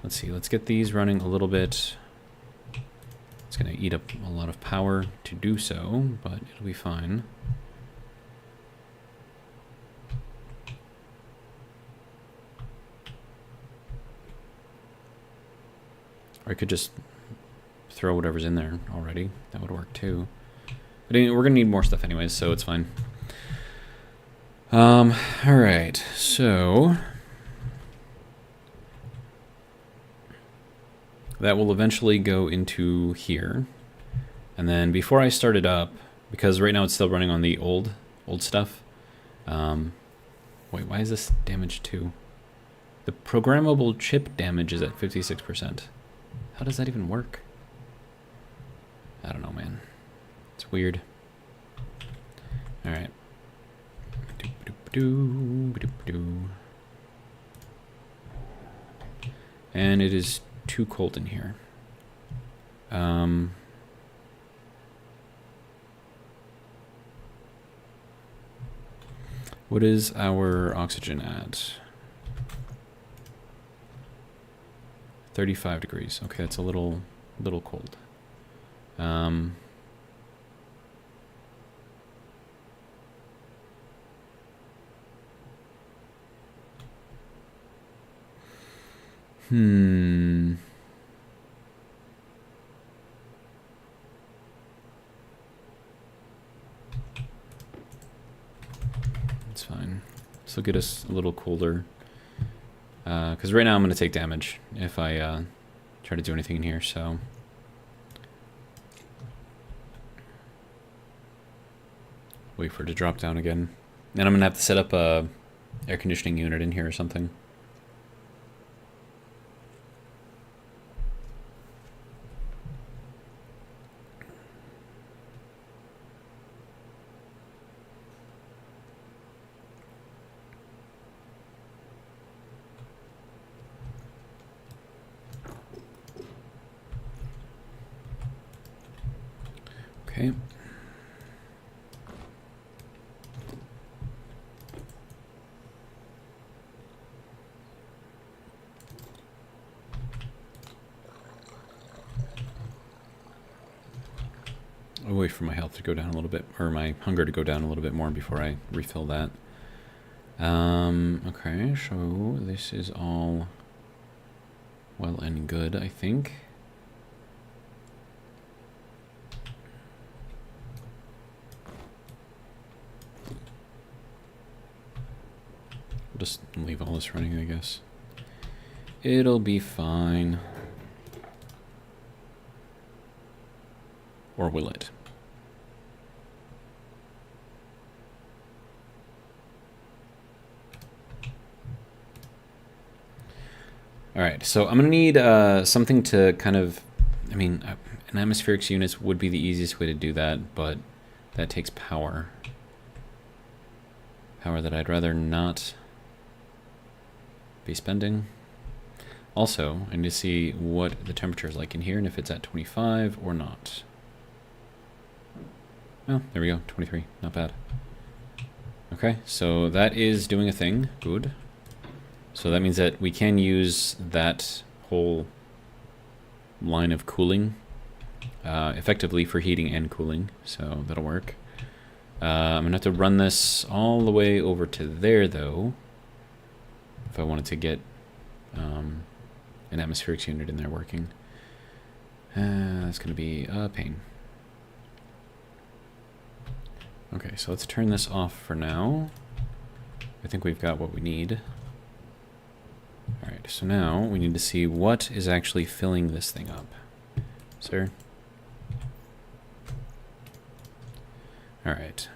let's see, let's get these running a little bit. It's going to eat up a lot of power to do so, but it'll be fine. Or I could just throw whatever's in there already. That would work too. But anyway, we're going to need more stuff anyways, so it's fine. Alright, so that will eventually go into here. And then before I start it up, because right now it's still running on the old stuff. Wait, why is this damaged too? The programmable chip damage is at 56%. How does that even work? I don't know, man. It's weird. All right. And it is too cold in here. What is our oxygen at? 35 degrees. Okay, that's a little cold. It's fine. This will get us a little colder. Because right now I'm going to take damage if I try to do anything in here, so. Wait for it to drop down again. And I'm gonna have to set up a air conditioning unit in here or something. Okay. I'll wait for my health to go down a little bit, or my hunger to go down a little bit more before I refill that. Okay, so this is all well and good, I think. We'll just leave all this running, I guess. It'll be fine. Or will it? All right, so I'm gonna need something to kind of, I mean, an atmospherics unit would be the easiest way to do that, but that takes power. Power that I'd rather not be spending. Also, I need to see what the temperature is like in here and if it's at 25 or not. Oh, there we go, 23, not bad. Okay, so that is doing a thing, good. So that means that we can use that whole line of cooling effectively for heating and cooling, so that'll work. I'm gonna have to run this all the way over to there though, if I wanted to get an atmospherics unit in there working. That's gonna be a pain. Okay, so let's turn this off for now. I think we've got what we need. Alright, so now we need to see what is actually filling this thing up. Sir? Alright.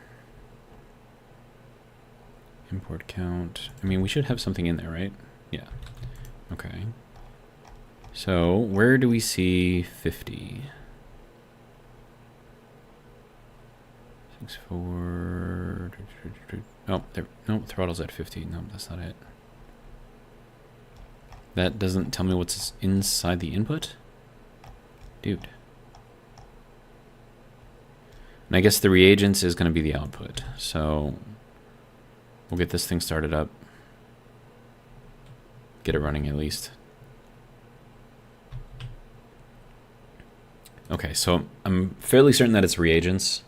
Import count. I mean, we should have something in there, right? Yeah. Okay. So, where do we see 50? 6.4. Oh, there. No, throttle's at 50. No, that's not it. That doesn't tell me what's inside the input? Dude. And I guess the reagents is going to be the output. So we'll get this thing started up. Get it running at least. Okay, so I'm fairly certain that it's reagents.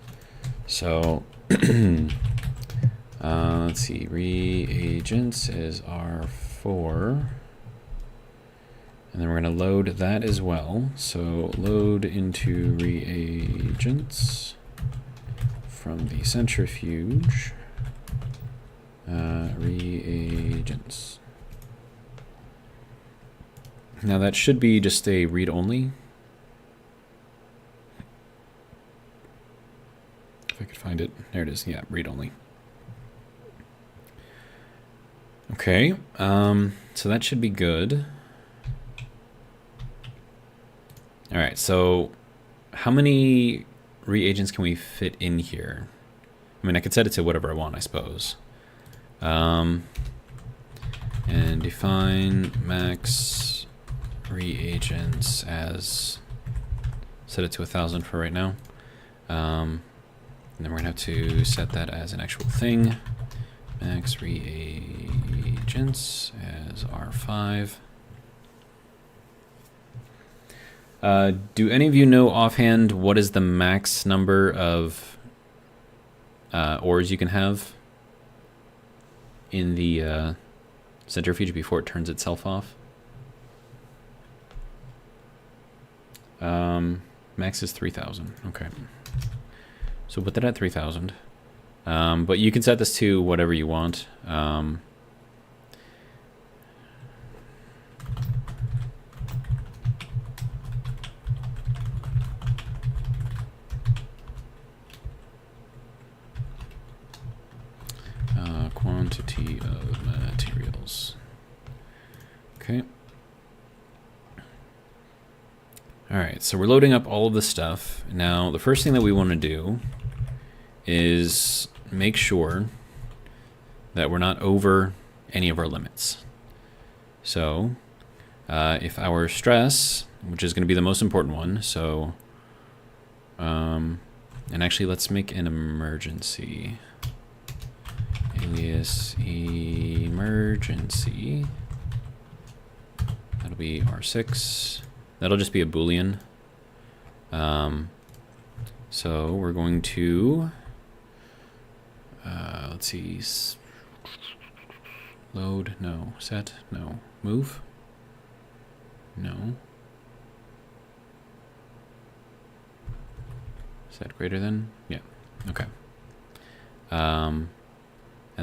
So let's see. Reagents is R4. And then we're going to load that as well. So load into reagents from the centrifuge. Reagents. Now that should be just a read-only. If I could find it. There it is. Yeah, read-only. Okay. So that should be good. All right, so how many reagents can we fit in here? I mean, I could set it to whatever I want, I suppose. And define max reagents as, set it to 1,000 for right now. And then we're gonna have to set that as an actual thing. Max reagents as R5. Do any of you know offhand what is the max number of ores you can have in the centrifuge before it turns itself off? Max is 3,000. Okay. So put that at 3,000. But you can set this to whatever you want. quantity of materials. Okay. All right, so we're loading up all of the stuff. Now, the first thing that we want to do is make sure that we're not over any of our limits. So, if our stress, which is going to be the most important one, so, and actually let's make an emergency. Alias emergency. That'll be R6. That'll just be a Boolean. So we're going to, let's see, load, no, set, no, move, no. Set greater than, yeah, okay. And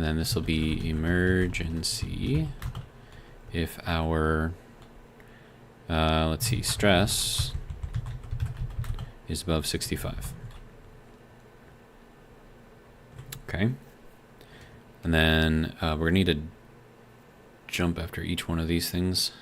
then this will be emergency if our, let's see, stress is above 65. Okay. And then we're going to need to jump after each one of these things.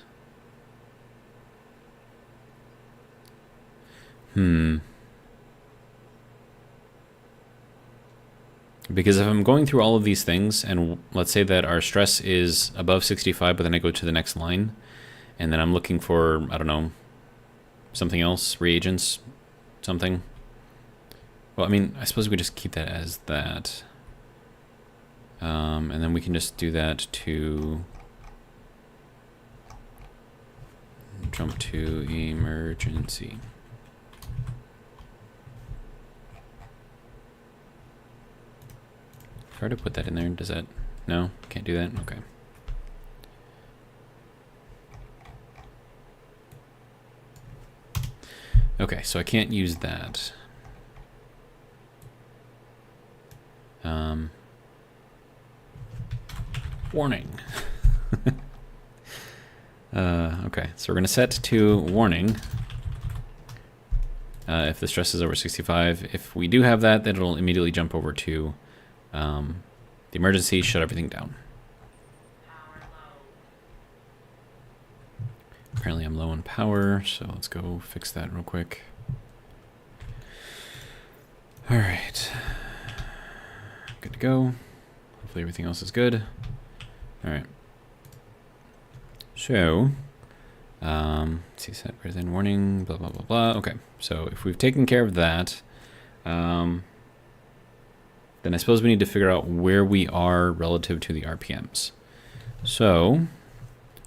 Because if I'm going through all of these things, and let's say that our stress is above 65, but then I go to the next line, and then I'm looking for, I don't know, something else, reagents, something. Well, I mean, I suppose we just keep that as that. And then we can just do that to jump to emergency. If I were to put that in there, does that, no, can't do that, okay. Okay, so I can't use that. Warning. Okay, so we're going to set to warning if the stress is over 65. If we do have that, then it'll immediately jump over to the emergency, shut everything down. Apparently I'm low on power, so let's go fix that real quick. All right, good to go. Hopefully everything else is good. All right. So, let's see, set greater than warning, blah, blah, blah, blah. Okay, so if we've taken care of that, then I suppose we need to figure out where we are relative to the RPMs. So,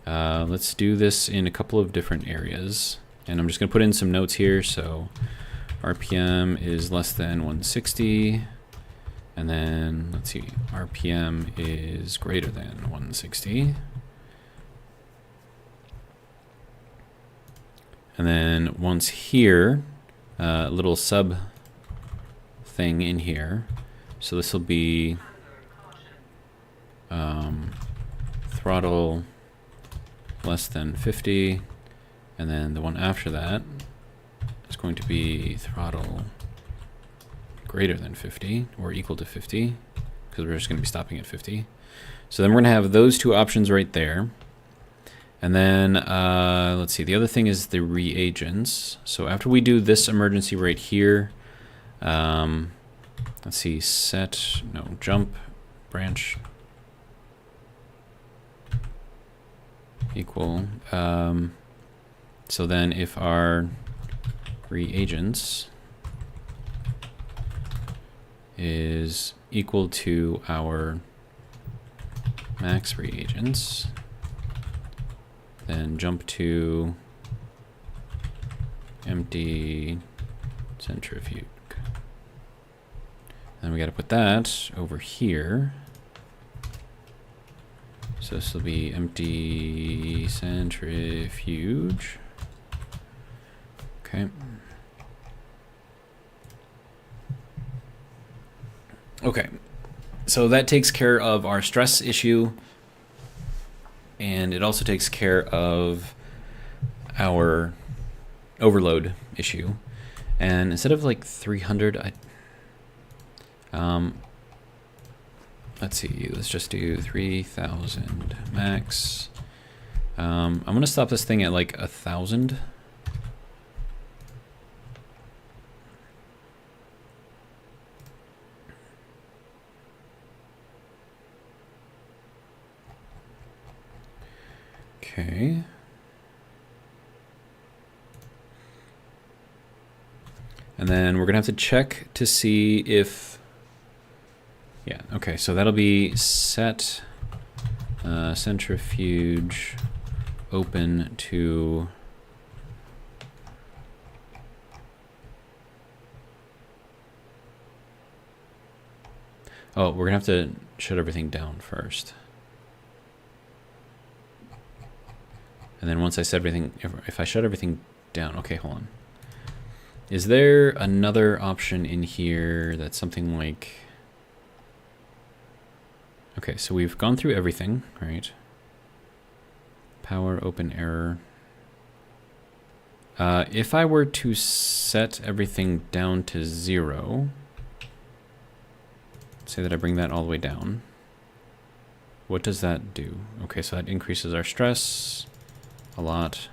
let's do this in a couple of different areas. And I'm just going to put in some notes here. So, RPM is less than 160. And then, let's see, RPM is greater than 160. And then once here, a little sub thing in here. So this will be throttle less than 50. And then the one after that is going to be throttle greater than 50 or equal to 50, because we're just going to be stopping at 50. So then we're going to have those two options right there. And then let's see, the other thing is the reagents. So after we do this emergency right here, let's see, set, no, jump, branch, equal. So then if our reagents is equal to our max reagents, then jump to empty centrifuge. Then we got to put that over here. So this will be empty centrifuge. Okay. Okay, so that takes care of our stress issue, and it also takes care of our overload issue. And instead of like 300, let's see, let's just do 3,000 max. I'm gonna stop this thing at like 1,000. Okay. And then we're gonna have to check to see if, yeah, okay, so that'll be set centrifuge open to oh, we're gonna have to shut everything down first. And then once I set everything, if I shut everything down, okay, hold on. Is there another option in here that's something like, okay, so we've gone through everything, right? Power, open, error. If I were to set everything down to 0, say that I bring that all the way down, what does that do? Okay, so that increases our stress a lot.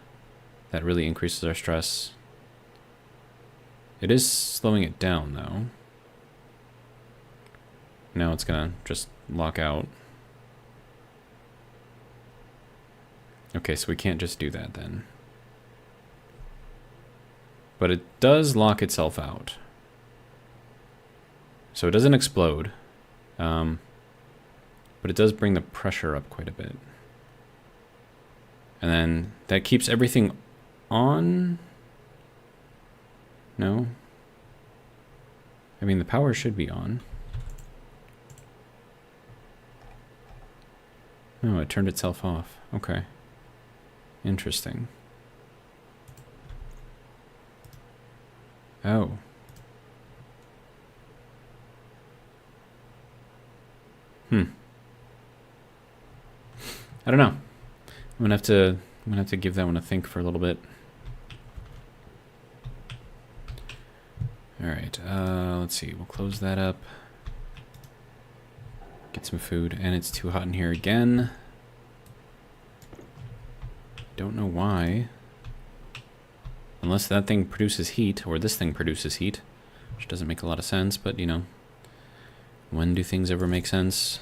That really increases our stress. It is slowing it down, though. Now it's gonna just lock out. Okay, so we can't just do that then. But it does lock itself out. So it doesn't explode. But it does bring the pressure up quite a bit. And then that keeps everything on. No. I mean, the power should be on. Oh, it turned itself off. Okay. Interesting. Oh. I don't know. I'm gonna have to give that one a think for a little bit. All right, let's see. We'll close that up. Get some food, and it's too hot in here again. Don't know why. Unless that thing produces heat, or this thing produces heat, which doesn't make a lot of sense, but you know, when do things ever make sense?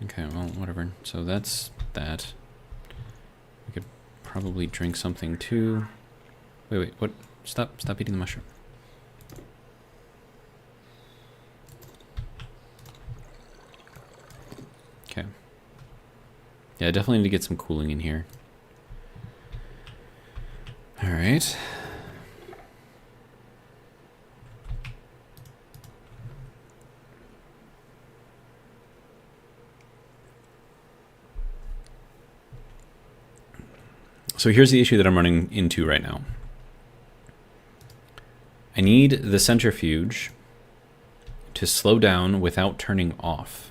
Okay, well, whatever. So that's that. We could probably drink something too. Wait, what? Stop eating the mushroom. Okay. Yeah, I definitely need to get some cooling in here. All right. So here's the issue that I'm running into right now. I need the centrifuge to slow down without turning off.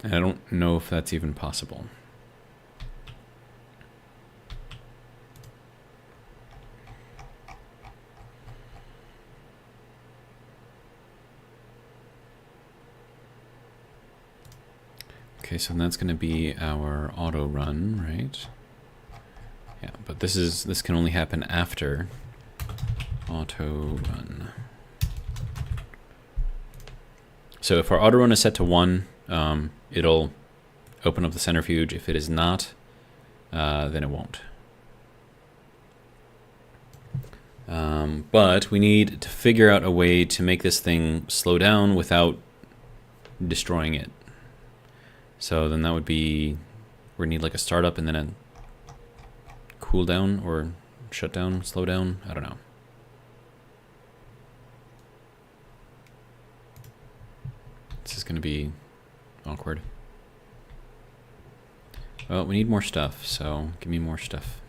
And I don't know if that's even possible. Okay, so that's going to be our auto run, right? Yeah, but this can only happen after auto run. So if our auto run is set to 1, it'll open up the centrifuge. If it is not, then it won't. But we need to figure out a way to make this thing slow down without destroying it. So then that would be, we need like a startup and then a cool down or shut down, slow down. I don't know. This is going to be awkward. Well, we need more stuff, so give me more stuff.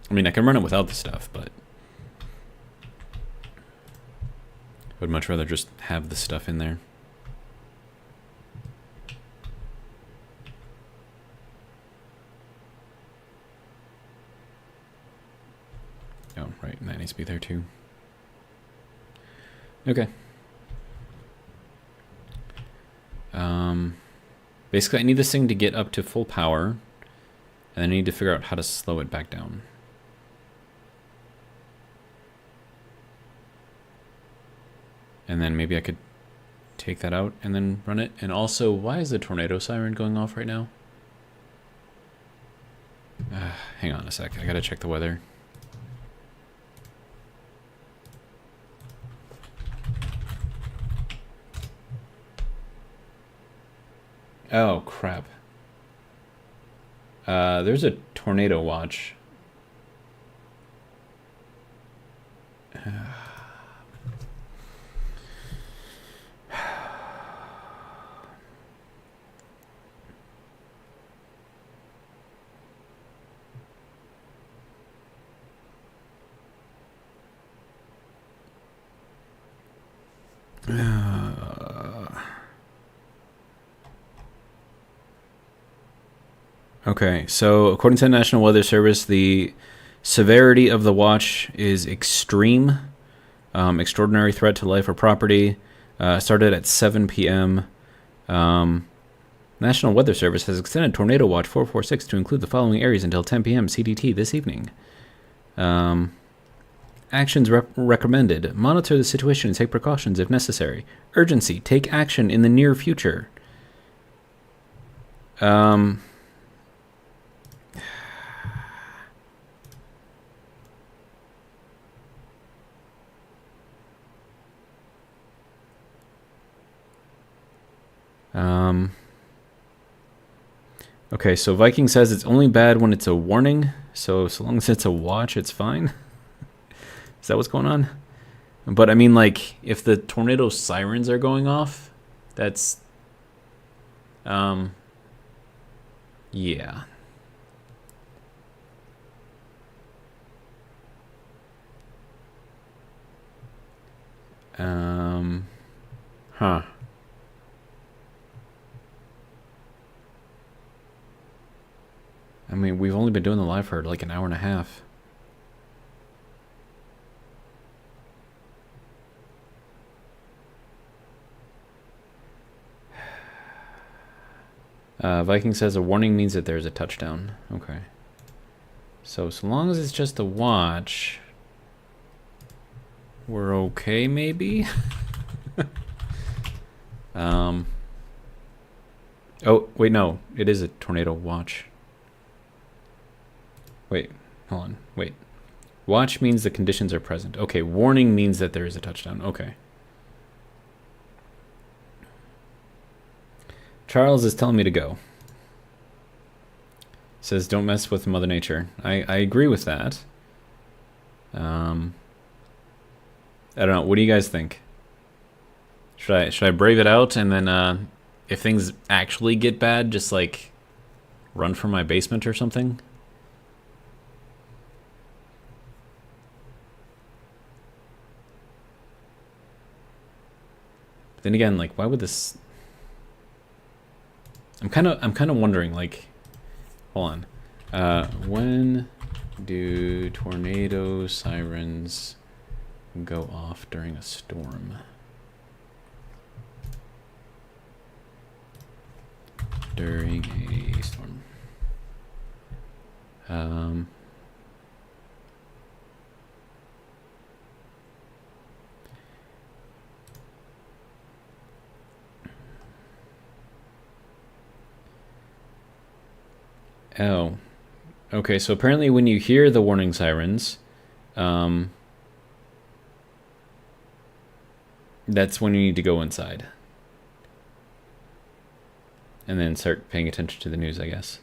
I mean, I can run it without the stuff, but I would much rather just have the stuff in there. right, and that needs to be there too. Okay. Basically, I need this thing to get up to full power, and I need to figure out how to slow it back down. And then maybe I could take that out and then run it. And also, why is the tornado siren going off right now? Hang on a sec. I gotta check the weather. Oh, crap. There's a tornado watch. Okay, so according to the National Weather Service, the severity of the watch is extreme, extraordinary threat to life or property. Started at 7 p.m. National Weather Service has extended Tornado Watch 446 to include the following areas until 10 p.m. CDT this evening. Actions recommended. Monitor the situation and take precautions if necessary. Urgency. Take action in the near future. Okay, so Viking says it's only bad when it's a warning. So long as it's a watch, it's fine. Is that what's going on? But I mean, like, if the tornado sirens are going off, that's, yeah. Huh. I mean, we've only been doing the live for like an hour and a half. Viking says a warning means that there's a touchdown. Okay. So long as it's just a watch, we're okay, maybe? Oh, wait, no. It is a tornado watch. Wait, hold on. Wait. Watch means the conditions are present. Okay, warning means that there is a touchdown. Okay. Charles is telling me to go. Says don't mess with Mother Nature. I agree with that. I don't know. What do you guys think? Should I brave it out and then if things actually get bad, just like run for my basement or something? But then again, like, why would this? I'm kind of wondering, like, hold on. When do tornado sirens go off during a storm? During a storm. Oh, okay. So apparently, when you hear the warning sirens, that's when you need to go inside and then start paying attention to the news, I guess.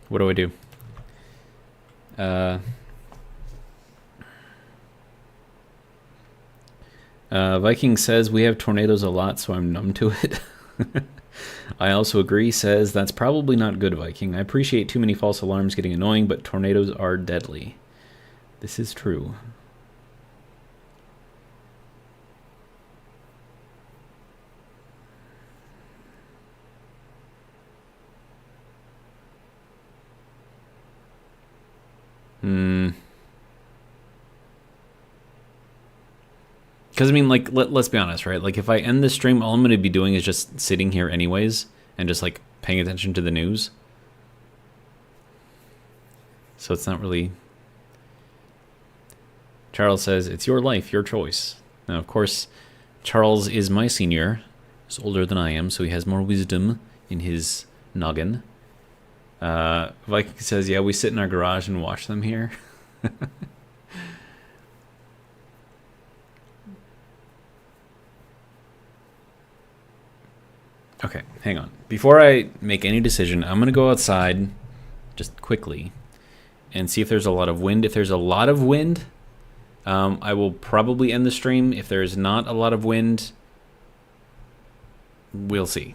What do I do? Viking says we have tornadoes a lot, so I'm numb to it. I also agree, says that's probably not good, Viking. I appreciate too many false alarms getting annoying, but tornadoes are deadly. This is true. Because, I mean, like, let's be honest, right? Like, if I end this stream, all I'm going to be doing is just sitting here anyways and just, like, paying attention to the news. So it's not really... Charles says, it's your life, your choice. Now, of course, Charles is my senior. He's older than I am, so he has more wisdom in his noggin. Viking says, yeah, we sit in our garage and watch them here. Okay, hang on. Before I make any decision, I'm going to go outside just quickly and see if there's a lot of wind. If there's a lot of wind, I will probably end the stream. If there's not a lot of wind, we'll see.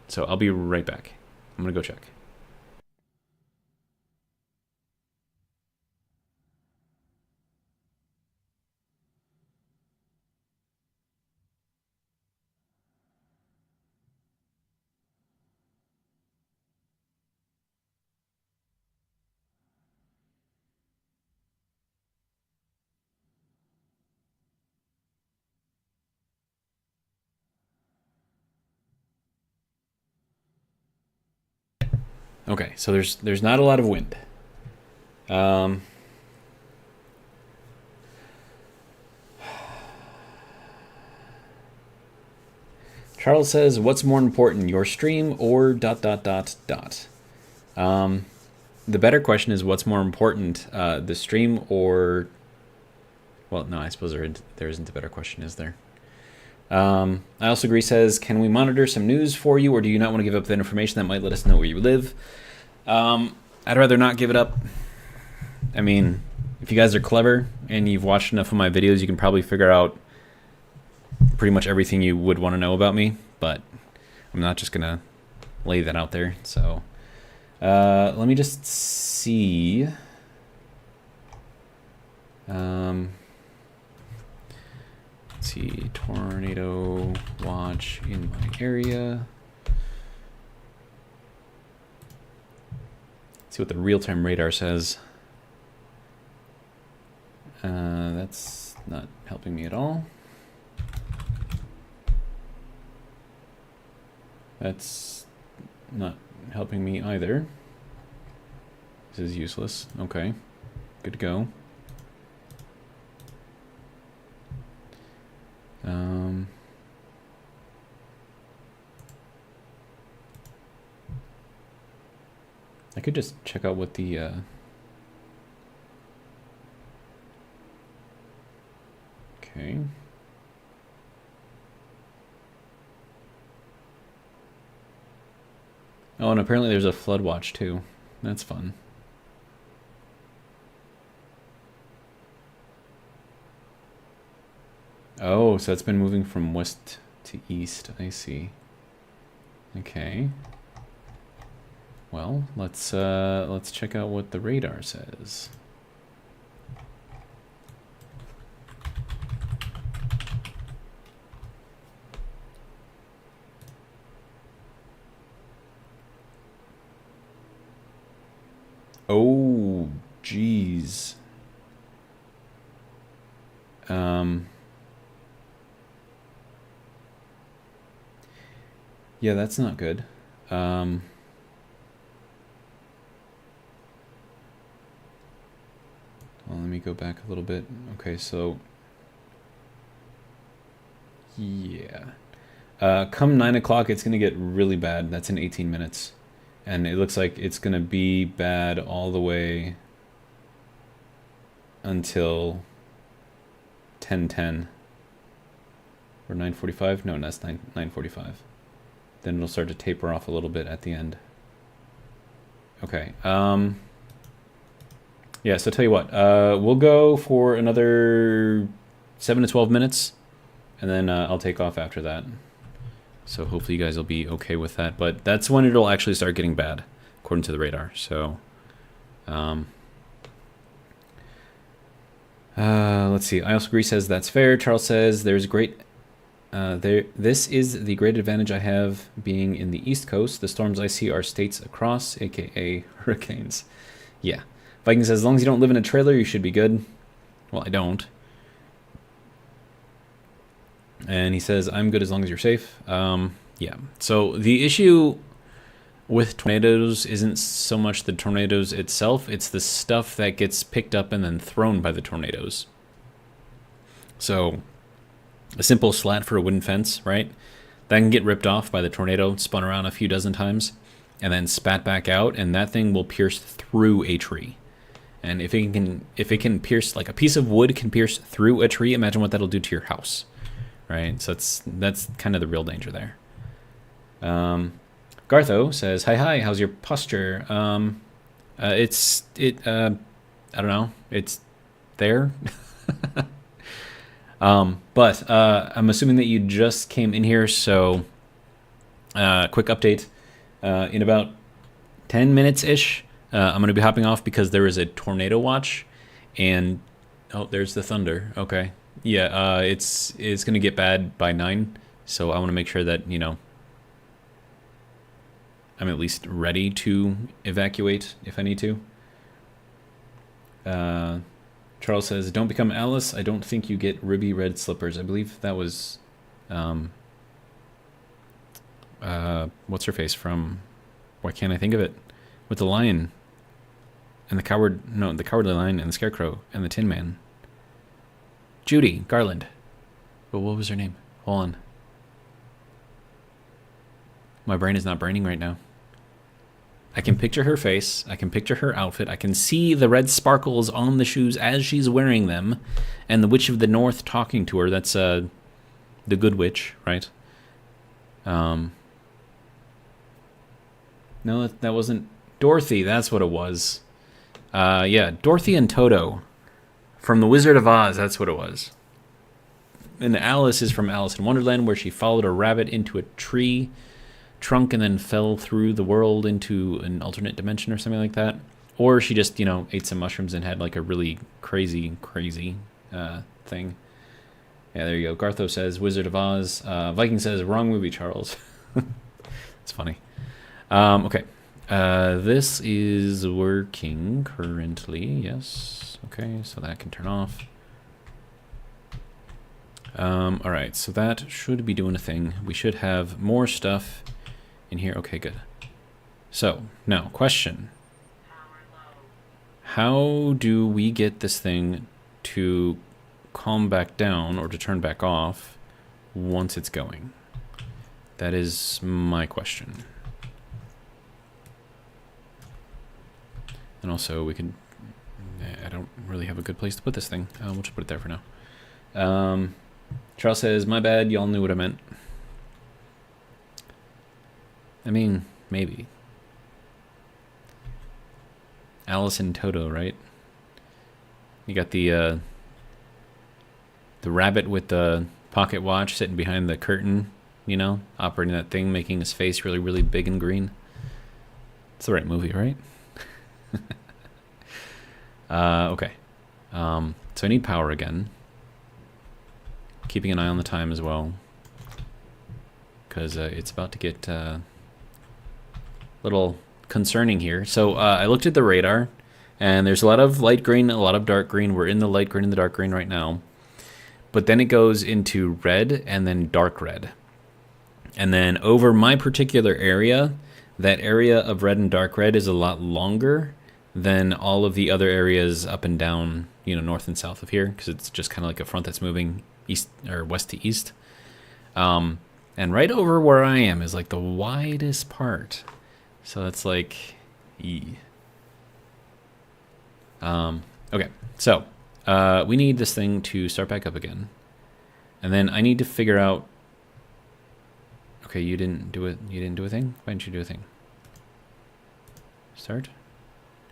So I'll be right back. I'm going to go check. Okay, so there's not a lot of wind. Charles says, what's more important, your stream or ... The better question is, what's more important, the stream or... Well, no, I suppose there isn't a better question, is there? I also agree, says, can we monitor some news for you, or do you not want to give up that information that might let us know where you live? I'd rather not give it up. I mean, if you guys are clever and you've watched enough of my videos, you can probably figure out pretty much everything you would want to know about me, but I'm not just gonna lay that out there. So let me just see. Let's see, tornado watch in my area. See what the real-time radar says. That's not helping me at all. That's not helping me either. This is useless. Okay, good to go. I could just check out what the okay. Oh, and apparently there's a flood watch too. That's fun. Oh, so it's been moving from west to east. I see. Okay. Well, let's check out what the radar says. Oh, geez. Yeah, that's not good. Well, let me go back a little bit. Okay, so yeah. Come 9 o'clock, it's gonna get really bad. That's in 18 minutes. And it looks like it's gonna be bad all the way until 10:10 or 9:45. No, that's 9:45. Then it'll start to taper off a little bit at the end. Okay. Yeah. So tell you what, we'll go for another 7 to 12 minutes, and then I'll take off after that. So hopefully you guys will be okay with that. But that's when it'll actually start getting bad, according to the radar. So, let's see. I also agree, says that's fair. Charles says there's great. This is the great advantage I have being in the East Coast. The storms I see are states across, aka hurricanes. Yeah. Viking says as long as you don't live in a trailer, you should be good. Well, I don't. And he says, I'm good as long as you're safe. Yeah. So the issue with tornadoes isn't so much the tornadoes itself. It's the stuff that gets picked up and then thrown by the tornadoes. So a simple slat for a wooden fence, right? That can get ripped off by the tornado, spun around a few dozen times, and then spat back out, and that thing will pierce through a tree. And if it can pierce, like a piece of wood can pierce through a tree, imagine what that'll do to your house. Right, so that's kind of the real danger there. Gartho says, "Hi, how's your posture?" I don't know, it's there. But I'm assuming that you just came in here, so quick update. In about 10 minutes ish, I'm going to be hopping off because there is a tornado watch, and oh, there's the thunder. Okay. Yeah, it's going to get bad by 9, so I want to make sure that, you know, I'm at least ready to evacuate if I need to. Charles says, don't become Alice. I don't think you get ruby red slippers. I believe that was, what's her face from, why can't I think of it? With the lion and the Cowardly Lion and the Scarecrow and the Tin Man. Judy Garland. But what was her name? Hold on. My brain is not braining right now. I can picture her face. I can picture her outfit. I can see the red sparkles on the shoes as she's wearing them. And the Witch of the North talking to her. That's the Good Witch, right? No, that wasn't Dorothy. That's what it was. Yeah, Dorothy and Toto. From The Wizard of Oz, that's what it was. And Alice is from Alice in Wonderland, where she followed a rabbit into a tree trunk and then fell through the world into an alternate dimension or something like that. Or she just, you know, ate some mushrooms and had like a really crazy thing. Yeah, there you go. Gartho says Wizard of Oz. Viking says wrong movie, Charles. It's funny. Okay. This is working currently. Yes. Okay, so that can turn off. All right, so that should be doing a thing. We should have more stuff in here. Okay, good. So now, question: how do we get this thing to calm back down or to turn back off once it's going? That is my question. And also, we can. I don't really have a good place to put this thing. We'll just put it there for now. Charles says, my bad, y'all knew what I meant. I mean, maybe. Alice and Toto, right? You got the rabbit with the pocket watch sitting behind the curtain, you know, operating that thing, making his face really, really big and green. It's the right movie, right? Okay. So I need power again. Keeping an eye on the time as well, because it's about to get a little concerning here. So I looked at the radar, and there's a lot of light green, a lot of dark green. We're in the light green and the dark green right now. But then it goes into red and then dark red. And then over my particular area, that area of red and dark red is a lot longer than all of the other areas up and down, you know, north and south of here, because it's just kind of like a front that's moving east or west to east. And right over where I am is like the widest part. So that's like E. Okay, so we need this thing to start back up again. And then I need to figure out. Okay, you didn't do it. You didn't do a thing? Why didn't you do a thing? Start.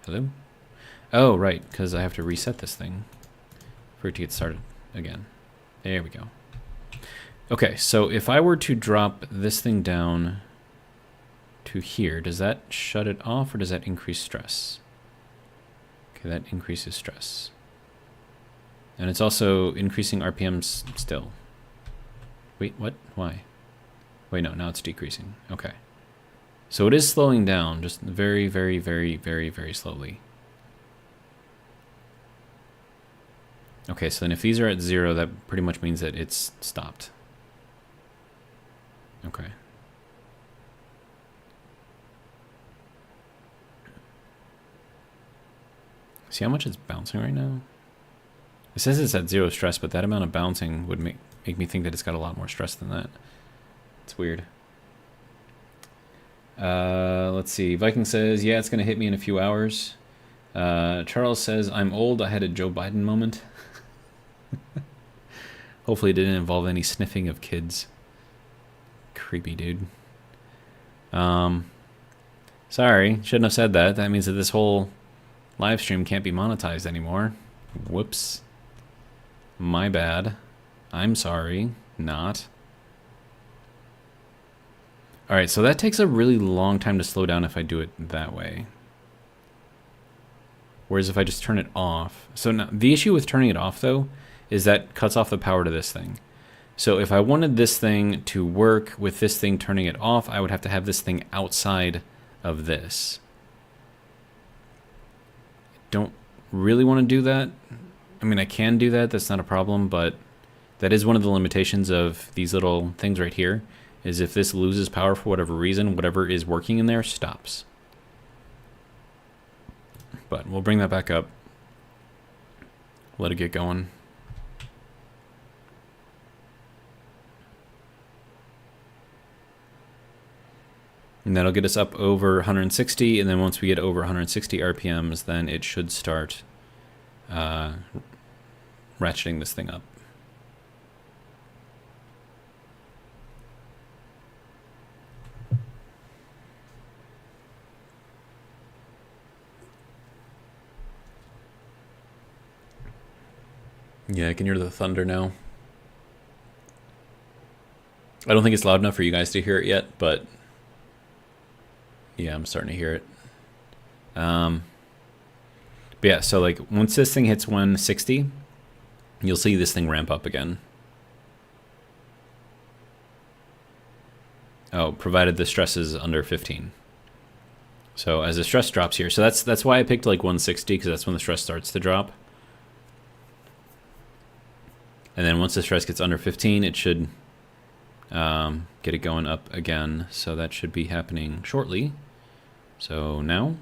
Hello? Oh, right, because I have to reset this thing for it to get started again. There we go. Okay, so if I were to drop this thing down to here, does that shut it off or does that increase stress? Okay, that increases stress. And it's also increasing RPMs still. Wait, what? Why? Wait, no, now it's decreasing. Okay. So it is slowing down, just very, very, very, very, very slowly. Okay, so then if these are at 0, that pretty much means that it's stopped. Okay. See how much it's bouncing right now? It says it's at 0 stress, but that amount of bouncing would make me think that it's got a lot more stress than that. It's weird. Let's see. Viking says, yeah, it's going to hit me in a few hours. Charles says, I'm old. I had a Joe Biden moment. Hopefully it didn't involve any sniffing of kids. Creepy dude. Sorry, shouldn't have said that. That means that this whole live stream can't be monetized anymore. Whoops. My bad. I'm sorry. Not. Alright, so that takes a really long time to slow down if I do it that way. Whereas if I just turn it off... So now, the issue with turning it off, though, is that cuts off the power to this thing. So if I wanted this thing to work with this thing turning it off, I would have to have this thing outside of this. Don't really want to do that. I mean, I can do that. That's not a problem, but that is one of the limitations of these little things right here, is if this loses power for whatever reason, whatever is working in there stops. But we'll bring that back up. Let it get going. And that'll get us up over 160, and then once we get over 160 RPMs, then it should start ratcheting this thing up. Yeah, I can hear the thunder now. I don't think it's loud enough for you guys to hear it yet, but yeah, I'm starting to hear it. But yeah, so like once this thing hits 160, you'll see this thing ramp up again. Oh, provided the stress is under 15. So as the stress drops here, so that's why I picked like 160, because that's when the stress starts to drop. And then once the stress gets under 15, it should get it going up again. So that should be happening shortly. So now,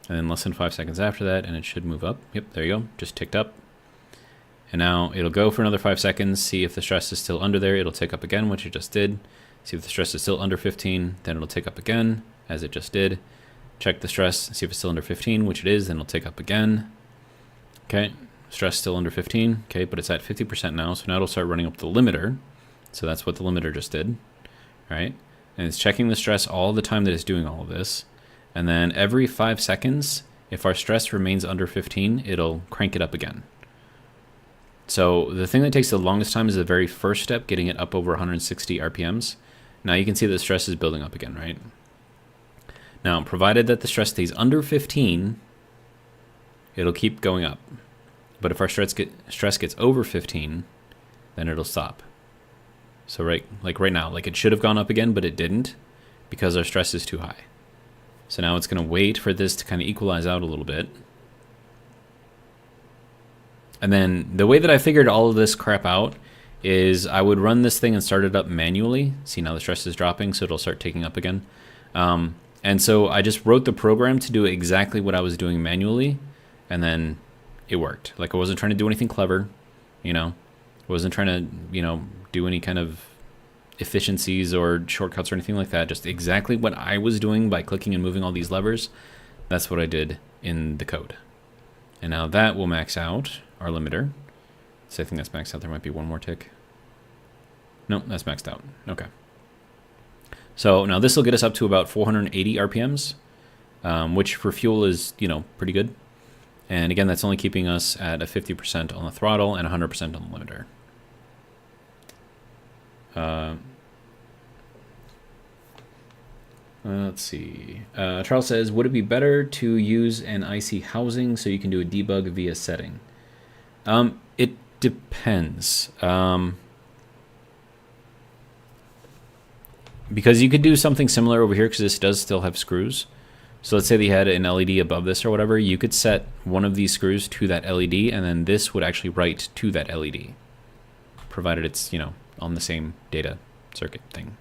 and then less than 5 seconds after that, and it should move up. Yep, there you go, just ticked up. And now it'll go for another 5 seconds, see if the stress is still under there, it'll tick up again, which it just did. See if the stress is still under 15, then it'll tick up again, as it just did. Check the stress, see if it's still under 15, which it is, then it'll tick up again. Okay, stress still under 15, okay, but it's at 50% now, so now it'll start running up the limiter. So that's what the limiter just did, right? And it's checking the stress all the time that it's doing all of this. And then every 5 seconds, if our stress remains under 15, it'll crank it up again. So the thing that takes the longest time is the very first step, getting it up over 160 RPMs. Now you can see the stress is building up again, right? Now, provided that the stress stays under 15, it'll keep going up. But if our stress gets over 15, then it'll stop. So right now, like it should have gone up again, but it didn't because our stress is too high. So now it's going to wait for this to kind of equalize out a little bit. And then the way that I figured all of this crap out is I would run this thing and start it up manually. See, now the stress is dropping, so it'll start taking up again. And so I just wrote the program to do exactly what I was doing manually, and then it worked. Like I wasn't trying to do anything clever, you know. I wasn't trying to, you know, do any kind of efficiencies or shortcuts or anything like that. Just exactly what I was doing by clicking and moving all these levers. That's what I did in the code. And now that will max out our limiter. So I think that's maxed out. There might be one more tick. Nope, that's maxed out. Okay. So now this will get us up to about 480 RPMs, which for fuel is, you know, pretty good. And again, that's only keeping us at a 50% on the throttle and 100% on the limiter. Let's see. Charles says, would it be better to use an IC housing so you can do a debug via setting? It depends. Because you could do something similar over here because this does still have screws. So let's say they had an LED above this or whatever. You could set one of these screws to that LED, and then this would actually write to that LED, provided it's, you know, on the same data circuit thing.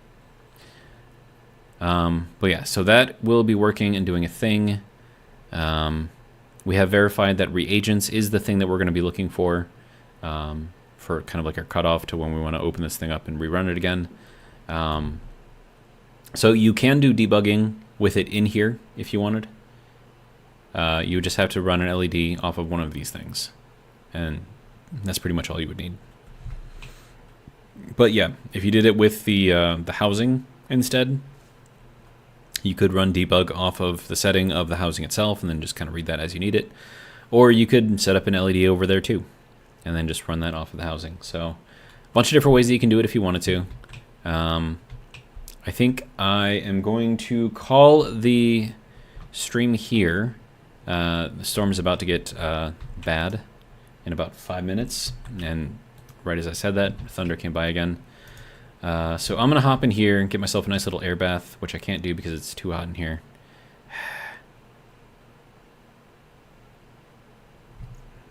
But yeah, so that will be working and doing a thing. We have verified that reagents is the thing that we're going to be looking for kind of like our cutoff to when we want to open this thing up and rerun it again. So you can do debugging with it in here if you wanted. You would just have to run an LED off of one of these things, and that's pretty much all you would need. But yeah, if you did it with the housing instead, you could run debug off of the setting of the housing itself and then just kind of read that as you need it. Or you could set up an LED over there too and then just run that off of the housing. So a bunch of different ways that you can do it if you wanted to. I think I am going to call the stream here. The storm is about to get bad in about 5 minutes, and right as I said that, thunder came by again. So I'm going to hop in here and get myself a nice little air bath, which I can't do because it's too hot in here.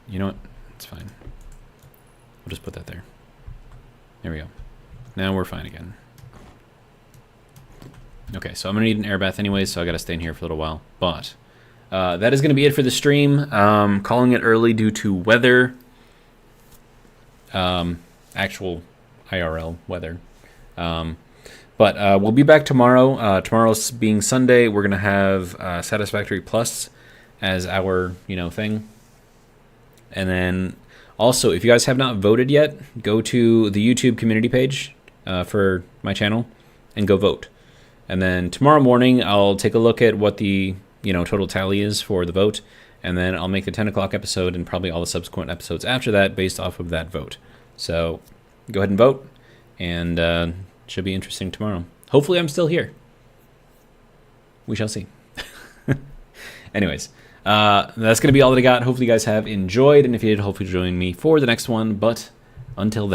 You know what? It's fine. We'll just put that there. There we go. Now we're fine again. Okay, so I'm going to need an air bath anyways, so I got to stay in here for a little while. But that is going to be it for the stream. Calling it early due to weather. Actual IRL weather. But we'll be back tomorrow. Tomorrow's being Sunday. We're going to have Satisfactory Plus as our, thing. And then also, if you guys have not voted yet, go to the YouTube community page for my channel and go vote. And then tomorrow morning, I'll take a look at what the total tally is for the vote, and then I'll make the 10 o'clock episode and probably all the subsequent episodes after that based off of that vote. So go ahead and vote, and should be interesting tomorrow. Hopefully I'm still here. We shall see. Anyways, that's going to be all that I got. Hopefully you guys have enjoyed, and if you did, hopefully join me for the next one. But until then.